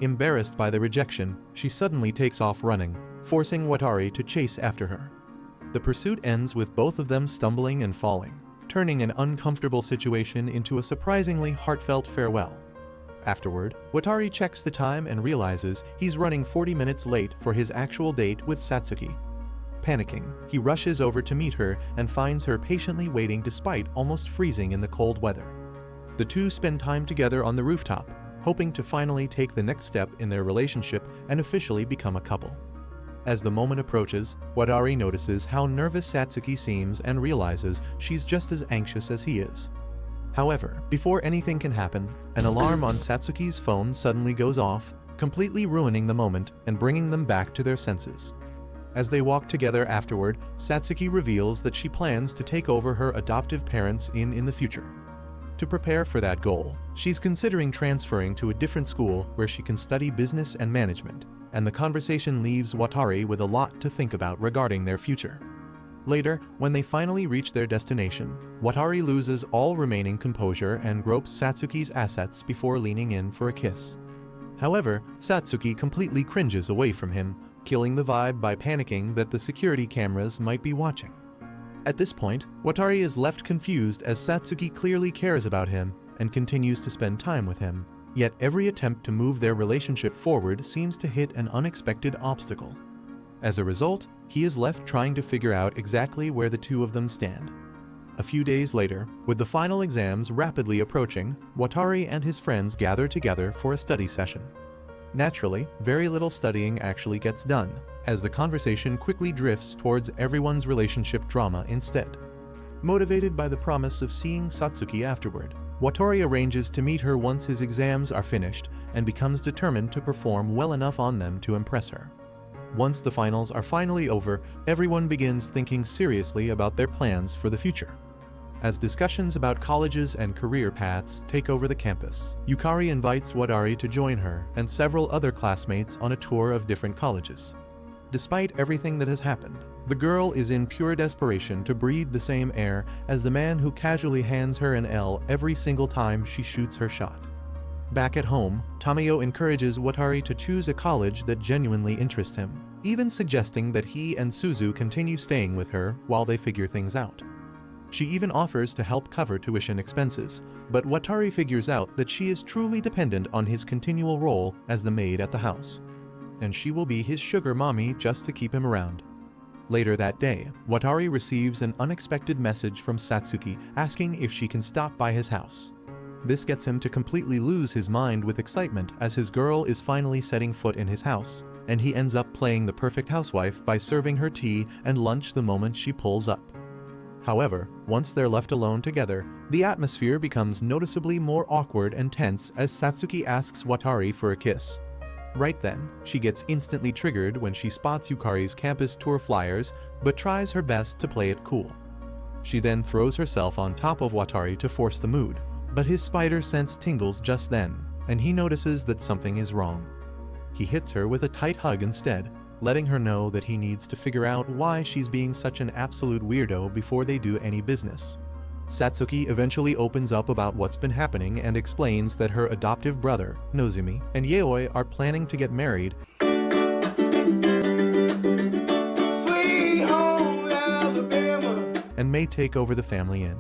Speaker 1: Embarrassed by the rejection, she suddenly takes off running, forcing Watari to chase after her. The pursuit ends with both of them stumbling and falling, turning an uncomfortable situation into a surprisingly heartfelt farewell. Afterward, Watari checks the time and realizes he's running 40 minutes late for his actual date with Satsuki. Panicking, he rushes over to meet her and finds her patiently waiting despite almost freezing in the cold weather. The two spend time together on the rooftop, hoping to finally take the next step in their relationship and officially become a couple. As the moment approaches, Watari notices how nervous Satsuki seems and realizes she's just as anxious as he is. However, before anything can happen, an alarm on Satsuki's phone suddenly goes off, completely ruining the moment and bringing them back to their senses. As they walk together afterward, Satsuki reveals that she plans to take over her adoptive parents in the future. To prepare for that goal, she's considering transferring to a different school where she can study business and management, and the conversation leaves Watari with a lot to think about regarding their future. Later, when they finally reach their destination, Watari loses all remaining composure and gropes Satsuki's assets before leaning in for a kiss. However, Satsuki completely cringes away from him, killing the vibe by panicking that the security cameras might be watching. At this point, Watari is left confused as Satsuki clearly cares about him and continues to spend time with him, yet every attempt to move their relationship forward seems to hit an unexpected obstacle. As a result, he is left trying to figure out exactly where the two of them stand. A few days later, with the final exams rapidly approaching, Watari and his friends gather together for a study session. Naturally, very little studying actually gets done, as the conversation quickly drifts towards everyone's relationship drama instead. Motivated by the promise of seeing Satsuki afterward, Watari arranges to meet her once his exams are finished and becomes determined to perform well enough on them to impress her. Once the finals are finally over, everyone begins thinking seriously about their plans for the future. As discussions about colleges and career paths take over the campus, Yukari invites Watari to join her and several other classmates on a tour of different colleges. Despite everything that has happened, the girl is in pure desperation to breathe the same air as the man who casually hands her an L every single time she shoots her shot. Back at home, Tamayo encourages Watari to choose a college that genuinely interests him, even suggesting that he and Suzu continue staying with her while they figure things out. She even offers to help cover tuition expenses, but Watari figures out that she is truly dependent on his continual role as the maid at the house, and she will be his sugar mommy just to keep him around. Later that day, Watari receives an unexpected message from Satsuki asking if she can stop by his house. This gets him to completely lose his mind with excitement as his girl is finally setting foot in his house, and he ends up playing the perfect housewife by serving her tea and lunch the moment she pulls up. However, once they're left alone together, the atmosphere becomes noticeably more awkward and tense as Satsuki asks Watari for a kiss. Right then, she gets instantly triggered when she spots Yukari's campus tour flyers, but tries her best to play it cool. She then throws herself on top of Watari to force the mood, but his spider sense tingles just then, and he notices that something is wrong. He hits her with a tight hug instead, letting her know that he needs to figure out why she's being such an absolute weirdo before they do any business. Satsuki eventually opens up about what's been happening and explains that her adoptive brother, Nozumi, and Yaoi are planning to get married
Speaker 2: Sweet home Alabama.
Speaker 1: and may take over the family inn.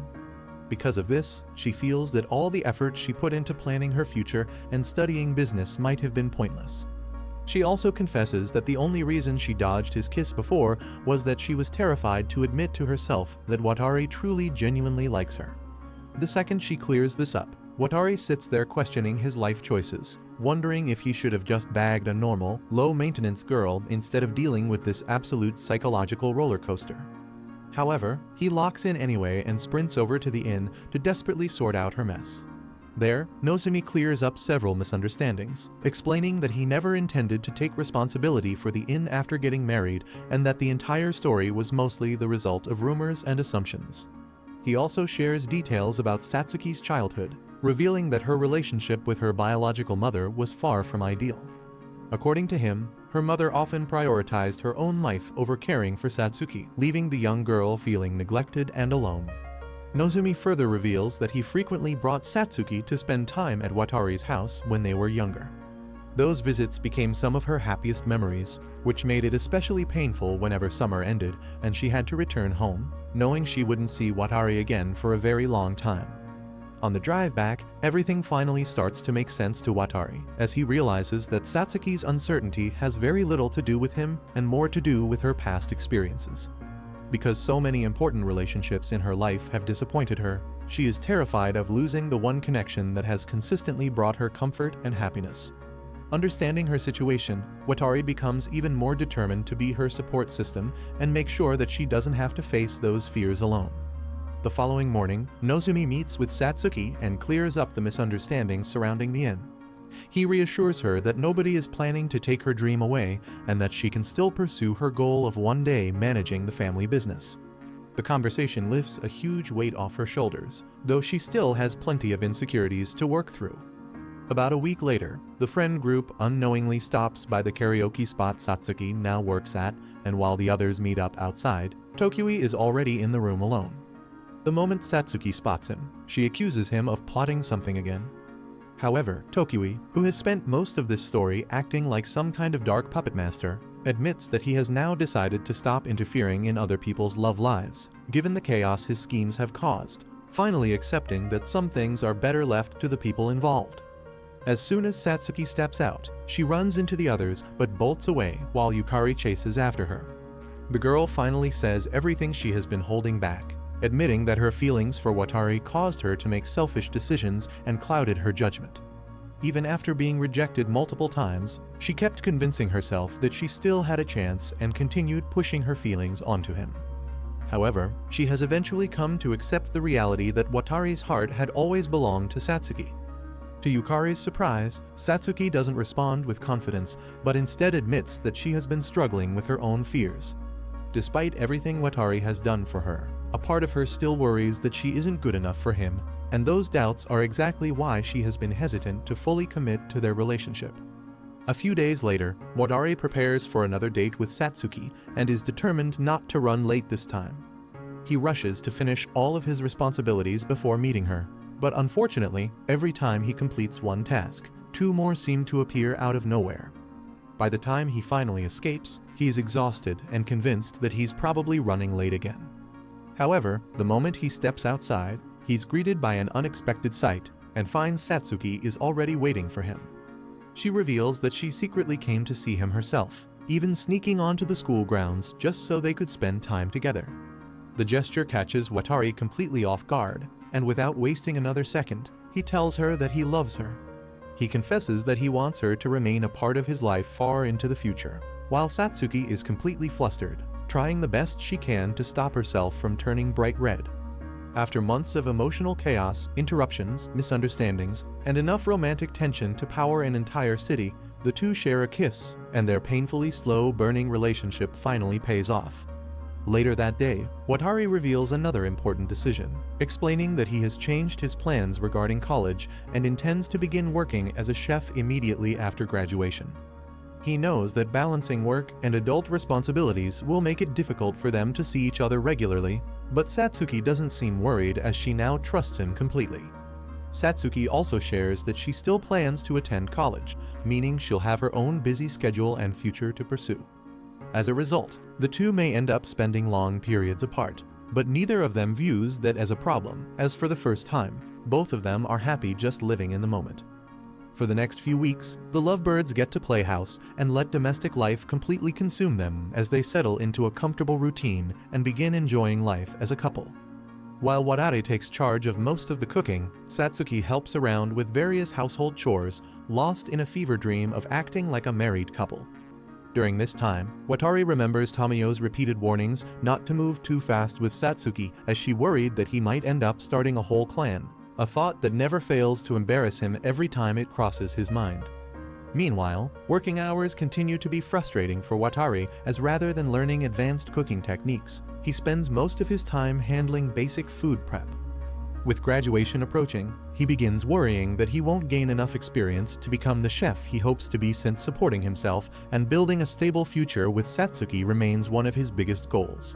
Speaker 1: Because of this, she feels that all the effort she put into planning her future and studying business might have been pointless. She also confesses that the only reason she dodged his kiss before was that she was terrified to admit to herself that Watari truly genuinely likes her. The second she clears this up, Watari sits there questioning his life choices, wondering if he should have just bagged a normal, low-maintenance girl instead of dealing with this absolute psychological roller coaster. However, he locks in anyway and sprints over to the inn to desperately sort out her mess. There, Nozumi clears up several misunderstandings, explaining that he never intended to take responsibility for the inn after getting married and that the entire story was mostly the result of rumors and assumptions. He also shares details about Satsuki's childhood, revealing that her relationship with her biological mother was far from ideal. According to him, her mother often prioritized her own life over caring for Satsuki, leaving the young girl feeling neglected and alone. Nozumi further reveals that he frequently brought Satsuki to spend time at Watari's house when they were younger. Those visits became some of her happiest memories, which made it especially painful whenever summer ended and she had to return home, knowing she wouldn't see Watari again for a very long time. On the drive back, everything finally starts to make sense to Watari, as he realizes that Satsuki's uncertainty has very little to do with him and more to do with her past experiences. Because so many important relationships in her life have disappointed her, she is terrified of losing the one connection that has consistently brought her comfort and happiness. Understanding her situation, Watari becomes even more determined to be her support system and make sure that she doesn't have to face those fears alone. The following morning, Nozumi meets with Satsuki and clears up the misunderstandings surrounding the inn. He reassures her that nobody is planning to take her dream away and that she can still pursue her goal of one day managing the family business. The conversation lifts a huge weight off her shoulders, though she still has plenty of insecurities to work through. About a week later, the friend group unknowingly stops by the karaoke spot Satsuki now works at, and while the others meet up outside, Tokyui is already in the room alone. The moment Satsuki spots him, she accuses him of plotting something again. However, Tokyui, who has spent most of this story acting like some kind of dark puppet master, admits that he has now decided to stop interfering in other people's love lives, given the chaos his schemes have caused, finally accepting that some things are better left to the people involved. As soon as Satsuki steps out, she runs into the others but bolts away while Yukari chases after her. The girl finally says everything she has been holding back, admitting that her feelings for Watari caused her to make selfish decisions and clouded her judgment. Even after being rejected multiple times, she kept convincing herself that she still had a chance and continued pushing her feelings onto him. However, she has eventually come to accept the reality that Watari's heart had always belonged to Satsuki. To Yukari's surprise, Satsuki doesn't respond with confidence, but instead admits that she has been struggling with her own fears. Despite everything Watari has done for her, a part of her still worries that she isn't good enough for him, and those doubts are exactly why she has been hesitant to fully commit to their relationship. A few days later, Watari prepares for another date with Satsuki and is determined not to run late this time. He rushes to finish all of his responsibilities before meeting her, but unfortunately, every time he completes one task, two more seem to appear out of nowhere. By the time he finally escapes, he is exhausted and convinced that he's probably running late again. However, the moment he steps outside, he's greeted by an unexpected sight and finds Satsuki is already waiting for him. She reveals that she secretly came to see him herself, even sneaking onto the school grounds just so they could spend time together. The gesture catches Watari completely off guard, and without wasting another second, he tells her that he loves her. He confesses that he wants her to remain a part of his life far into the future, while Satsuki is completely flustered, trying the best she can to stop herself from turning bright red. After months of emotional chaos, interruptions, misunderstandings, and enough romantic tension to power an entire city, the two share a kiss, and their painfully slow burning relationship finally pays off. Later that day, Watari reveals another important decision, explaining that he has changed his plans regarding college and intends to begin working as a chef immediately after graduation. He knows that balancing work and adult responsibilities will make it difficult for them to see each other regularly, but Satsuki doesn't seem worried as she now trusts him completely. Satsuki also shares that she still plans to attend college, meaning she'll have her own busy schedule and future to pursue. As a result, the two may end up spending long periods apart, but neither of them views that as a problem, as for the first time, both of them are happy just living in the moment. For the next few weeks, the lovebirds get to play house and let domestic life completely consume them as they settle into a comfortable routine and begin enjoying life as a couple. While Watari takes charge of most of the cooking, Satsuki helps around with various household chores, lost in a fever dream of acting like a married couple. During this time, Watari remembers Tamiyo's repeated warnings not to move too fast with Satsuki as she worried that he might end up starting a whole clan, a thought that never fails to embarrass him every time it crosses his mind. Meanwhile, working hours continue to be frustrating for Watari as rather than learning advanced cooking techniques, he spends most of his time handling basic food prep. With graduation approaching, he begins worrying that he won't gain enough experience to become the chef he hopes to be since supporting himself and building a stable future with Satsuki remains one of his biggest goals.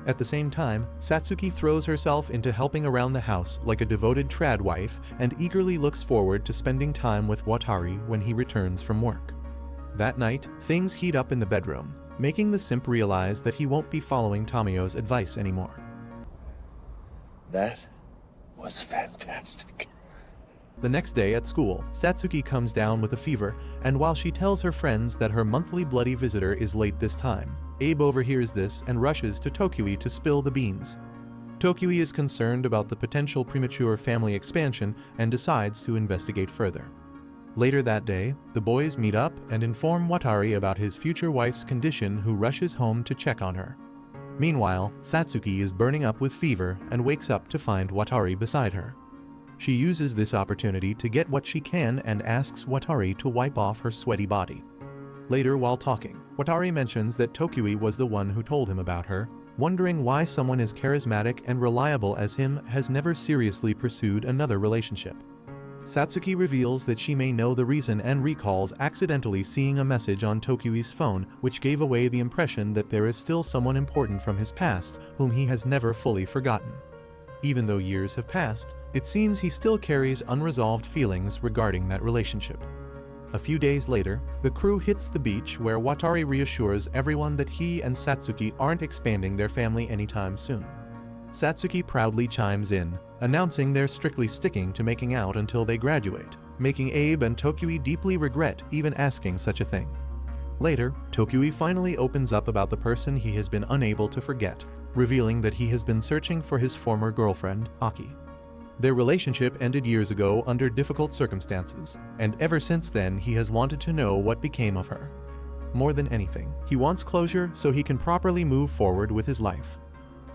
Speaker 1: At the same time, Satsuki throws herself into helping around the house like a devoted trad wife and eagerly looks forward to spending time with Watari when he returns from work. That night, things heat up in the bedroom, making the simp realize that he won't be following Tamio's advice anymore.
Speaker 2: That was fantastic.
Speaker 1: The next day at school, Satsuki comes down with a fever, and while she tells her friends that her monthly bloody visitor is late this time, Abe overhears this and rushes to Tokyui to spill the beans. Tokyui is concerned about the potential premature family expansion and decides to investigate further. Later that day, the boys meet up and inform Watari about his future wife's condition, who rushes home to check on her. Meanwhile, Satsuki is burning up with fever and wakes up to find Watari beside her. She uses this opportunity to get what she can and asks Watari to wipe off her sweaty body. Later, while talking, Watari mentions that Tokyui was the one who told him about her, wondering why someone as charismatic and reliable as him has never seriously pursued another relationship. Satsuki reveals that she may know the reason and recalls accidentally seeing a message on Tokyui's phone which gave away the impression that there is still someone important from his past whom he has never fully forgotten. Even though years have passed, it seems he still carries unresolved feelings regarding that relationship. A few days later, the crew hits the beach where Watari reassures everyone that he and Satsuki aren't expanding their family anytime soon. Satsuki proudly chimes in, announcing they're strictly sticking to making out until they graduate, making Abe and Tokyui deeply regret even asking such a thing. Later, Tokyui finally opens up about the person he has been unable to forget, revealing that he has been searching for his former girlfriend, Aki. Their relationship ended years ago under difficult circumstances, and ever since then he has wanted to know what became of her. More than anything, he wants closure so he can properly move forward with his life.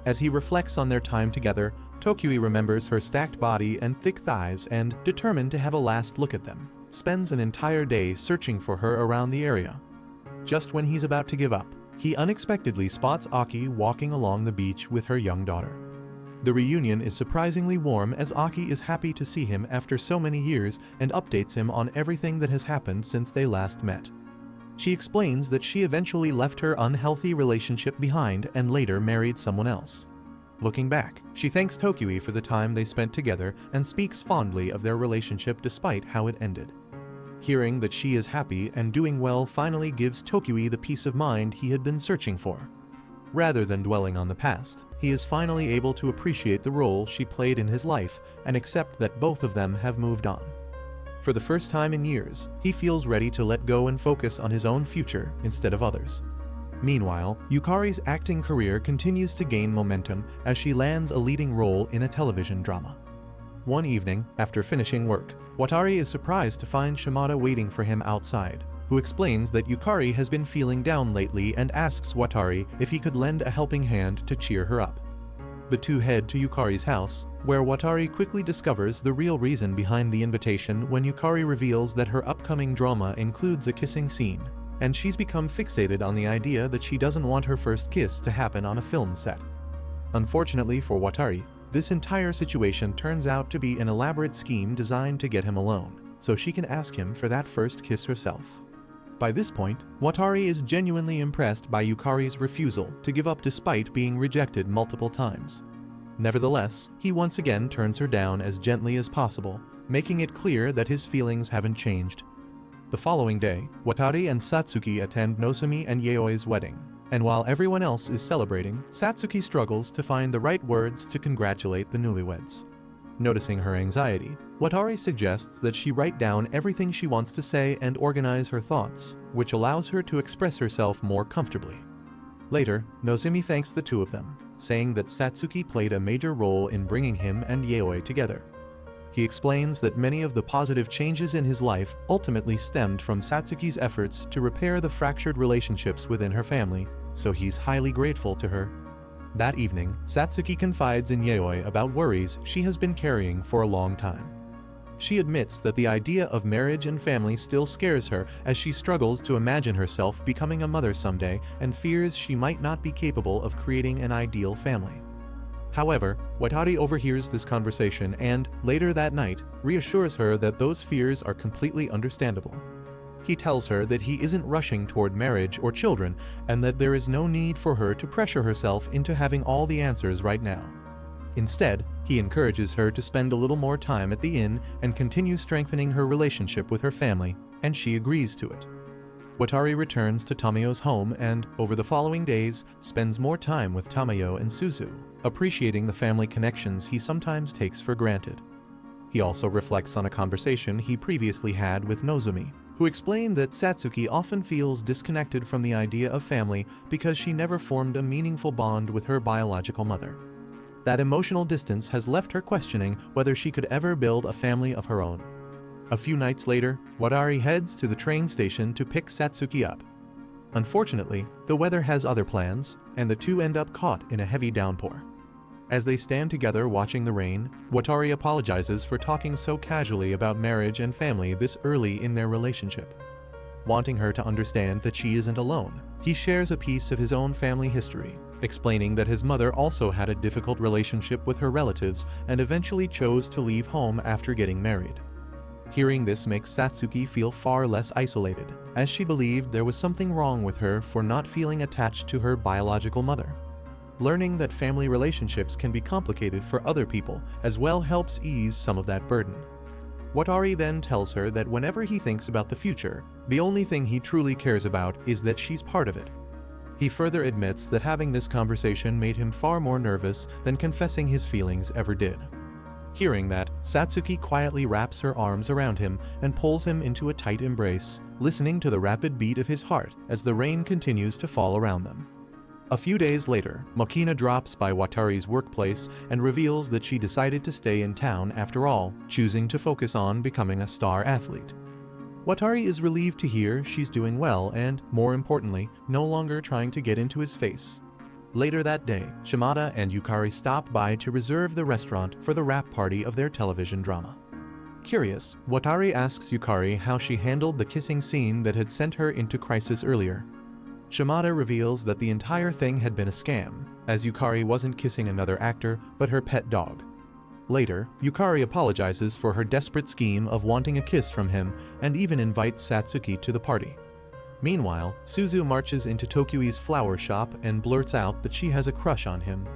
Speaker 1: As he reflects on their time together, Tokyui remembers her stacked body and thick thighs and, determined to have a last look at them, spends an entire day searching for her around the area. Just when he's about to give up, he unexpectedly spots Aki walking along the beach with her young daughter. The reunion is surprisingly warm as Aki is happy to see him after so many years and updates him on everything that has happened since they last met. She explains that she eventually left her unhealthy relationship behind and later married someone else. Looking back, she thanks Tokyui for the time they spent together and speaks fondly of their relationship despite how it ended. Hearing that she is happy and doing well finally gives Tokyui the peace of mind he had been searching for. Rather than dwelling on the past, he is finally able to appreciate the role she played in his life and accept that both of them have moved on. For the first time in years, he feels ready to let go and focus on his own future instead of others. Meanwhile, Yukari's acting career continues to gain momentum as she lands a leading role in a television drama. One evening, after finishing work, Watari is surprised to find Shimada waiting for him outside, who explains that Yukari has been feeling down lately and asks Watari if he could lend a helping hand to cheer her up. The two head to Yukari's house, where Watari quickly discovers the real reason behind the invitation when Yukari reveals that her upcoming drama includes a kissing scene, and she's become fixated on the idea that she doesn't want her first kiss to happen on a film set. Unfortunately for Watari, this entire situation turns out to be an elaborate scheme designed to get him alone, so she can ask him for that first kiss herself. By this point, Watari is genuinely impressed by Yukari's refusal to give up despite being rejected multiple times. Nevertheless, he once again turns her down as gently as possible, making it clear that his feelings haven't changed. The following day, Watari and Satsuki attend Nozomi and Yaoi's wedding, and while everyone else is celebrating, Satsuki struggles to find the right words to congratulate the newlyweds. Noticing her anxiety, Watari suggests that she write down everything she wants to say and organize her thoughts, which allows her to express herself more comfortably. Later, Nozomi thanks the two of them, saying that Satsuki played a major role in bringing him and Yaoi together. He explains that many of the positive changes in his life ultimately stemmed from Satsuki's efforts to repair the fractured relationships within her family, so he's highly grateful to her. That evening, Satsuki confides in Yaoi about worries she has been carrying for a long time. She admits that the idea of marriage and family still scares her as she struggles to imagine herself becoming a mother someday and fears she might not be capable of creating an ideal family. However, Watari overhears this conversation and, later that night, reassures her that those fears are completely understandable. He tells her that he isn't rushing toward marriage or children and that there is no need for her to pressure herself into having all the answers right now. Instead, he encourages her to spend a little more time at the inn and continue strengthening her relationship with her family, and she agrees to it. Watari returns to Tamayo's home and, over the following days, spends more time with Tamayo and Suzu, appreciating the family connections he sometimes takes for granted. He also reflects on a conversation he previously had with Nozomi, who explained that Satsuki often feels disconnected from the idea of family because she never formed a meaningful bond with her biological mother. That emotional distance has left her questioning whether she could ever build a family of her own. A few nights later, Watari heads to the train station to pick Satsuki up. Unfortunately, the weather has other plans, and the two end up caught in a heavy downpour. As they stand together watching the rain, Watari apologizes for talking so casually about marriage and family this early in their relationship. Wanting her to understand that she isn't alone, he shares a piece of his own family history, explaining that his mother also had a difficult relationship with her relatives and eventually chose to leave home after getting married. Hearing this makes Satsuki feel far less isolated, as she believed there was something wrong with her for not feeling attached to her biological mother. Learning that family relationships can be complicated for other people as well helps ease some of that burden. Watari then tells her that whenever he thinks about the future, the only thing he truly cares about is that she's part of it. He further admits that having this conversation made him far more nervous than confessing his feelings ever did. Hearing that, Satsuki quietly wraps her arms around him and pulls him into a tight embrace, listening to the rapid beat of his heart as the rain continues to fall around them. A few days later, Makina drops by Watari's workplace and reveals that she decided to stay in town after all, choosing to focus on becoming a star athlete. Watari is relieved to hear she's doing well and, more importantly, no longer trying to get into his face. Later that day, Shimada and Yukari stop by to reserve the restaurant for the wrap party of their television drama. Curious, Watari asks Yukari how she handled the kissing scene that had sent her into crisis earlier. Shimada reveals that the entire thing had been a scam, as Yukari wasn't kissing another actor but her pet dog. Later, Yukari apologizes for her desperate scheme of wanting a kiss from him and even invites Satsuki to the party. Meanwhile, Suzu marches into Tokyui's flower shop and blurts out that she has a crush on him,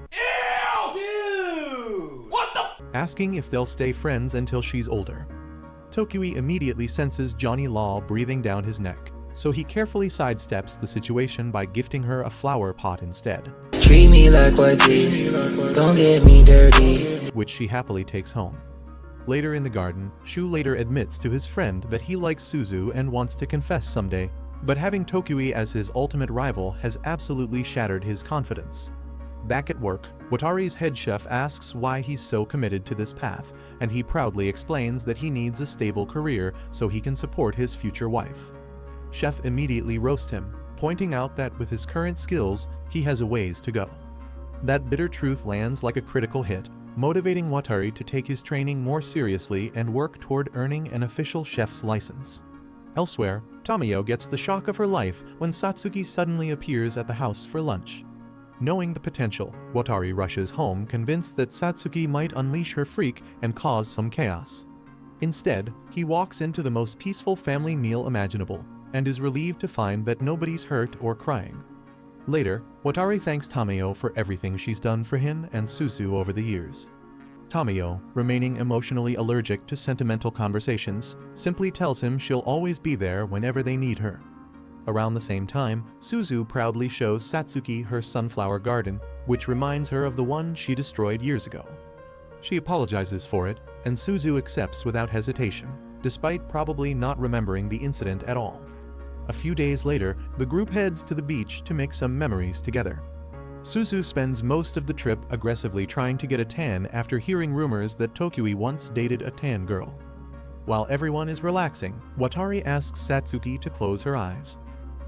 Speaker 1: asking if they'll stay friends until she's older. Tokyui immediately senses Johnny Law breathing down his neck, so he carefully sidesteps the situation by gifting her a flower pot instead.
Speaker 8: Treat me like white teeth, don't get me dirty.
Speaker 1: Which she happily takes home. Later in the garden, Shu later admits to his friend that he likes Suzu and wants to confess someday, but having Tokyui as his ultimate rival has absolutely shattered his confidence. Back at work, Watari's head chef asks why he's so committed to this path, and he proudly explains that he needs a stable career so he can support his future wife. Chef immediately roasts him, pointing out that with his current skills, he has a ways to go. That bitter truth lands like a critical hit, motivating Watari to take his training more seriously and work toward earning an official chef's license. Elsewhere, Tamayo gets the shock of her life when Satsuki suddenly appears at the house for lunch. Knowing the potential, Watari rushes home convinced that Satsuki might unleash her freak and cause some chaos. Instead, he walks into the most peaceful family meal imaginable, and is relieved to find that nobody's hurt or crying. Later, Watari thanks Tamayo for everything she's done for him and Suzu over the years. Tamayo, remaining emotionally allergic to sentimental conversations, simply tells him she'll always be there whenever they need her. Around the same time, Suzu proudly shows Satsuki her sunflower garden, which reminds her of the one she destroyed years ago. She apologizes for it, and Suzu accepts without hesitation, despite probably not remembering the incident at all. A few days later, the group heads to the beach to make some memories together. Suzu spends most of the trip aggressively trying to get a tan after hearing rumors that Tokyui once dated a tan girl. While everyone is relaxing, Watari asks Satsuki to close her eyes.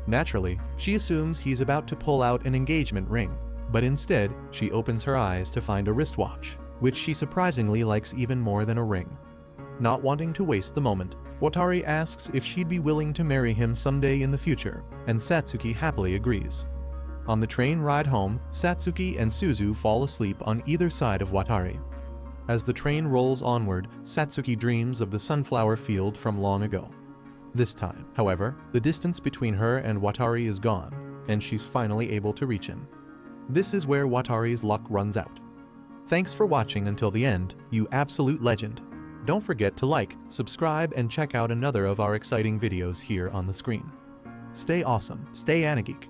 Speaker 1: Naturally, she assumes he's about to pull out an engagement ring, but instead, she opens her eyes to find a wristwatch, which she surprisingly likes even more than a ring. Not wanting to waste the moment, Watari asks if she'd be willing to marry him someday in the future, and Satsuki happily agrees. On the train ride home, Satsuki and Suzu fall asleep on either side of Watari. As the train rolls onward, Satsuki dreams of the sunflower field from long ago. This time, however, the distance between her and Watari is gone, and she's finally able to reach him. This is where Watari's luck runs out. Thanks for watching until the end, you absolute legend. Don't forget to like, subscribe, and check out another of our exciting videos here on the screen. Stay awesome, stay AniGeek.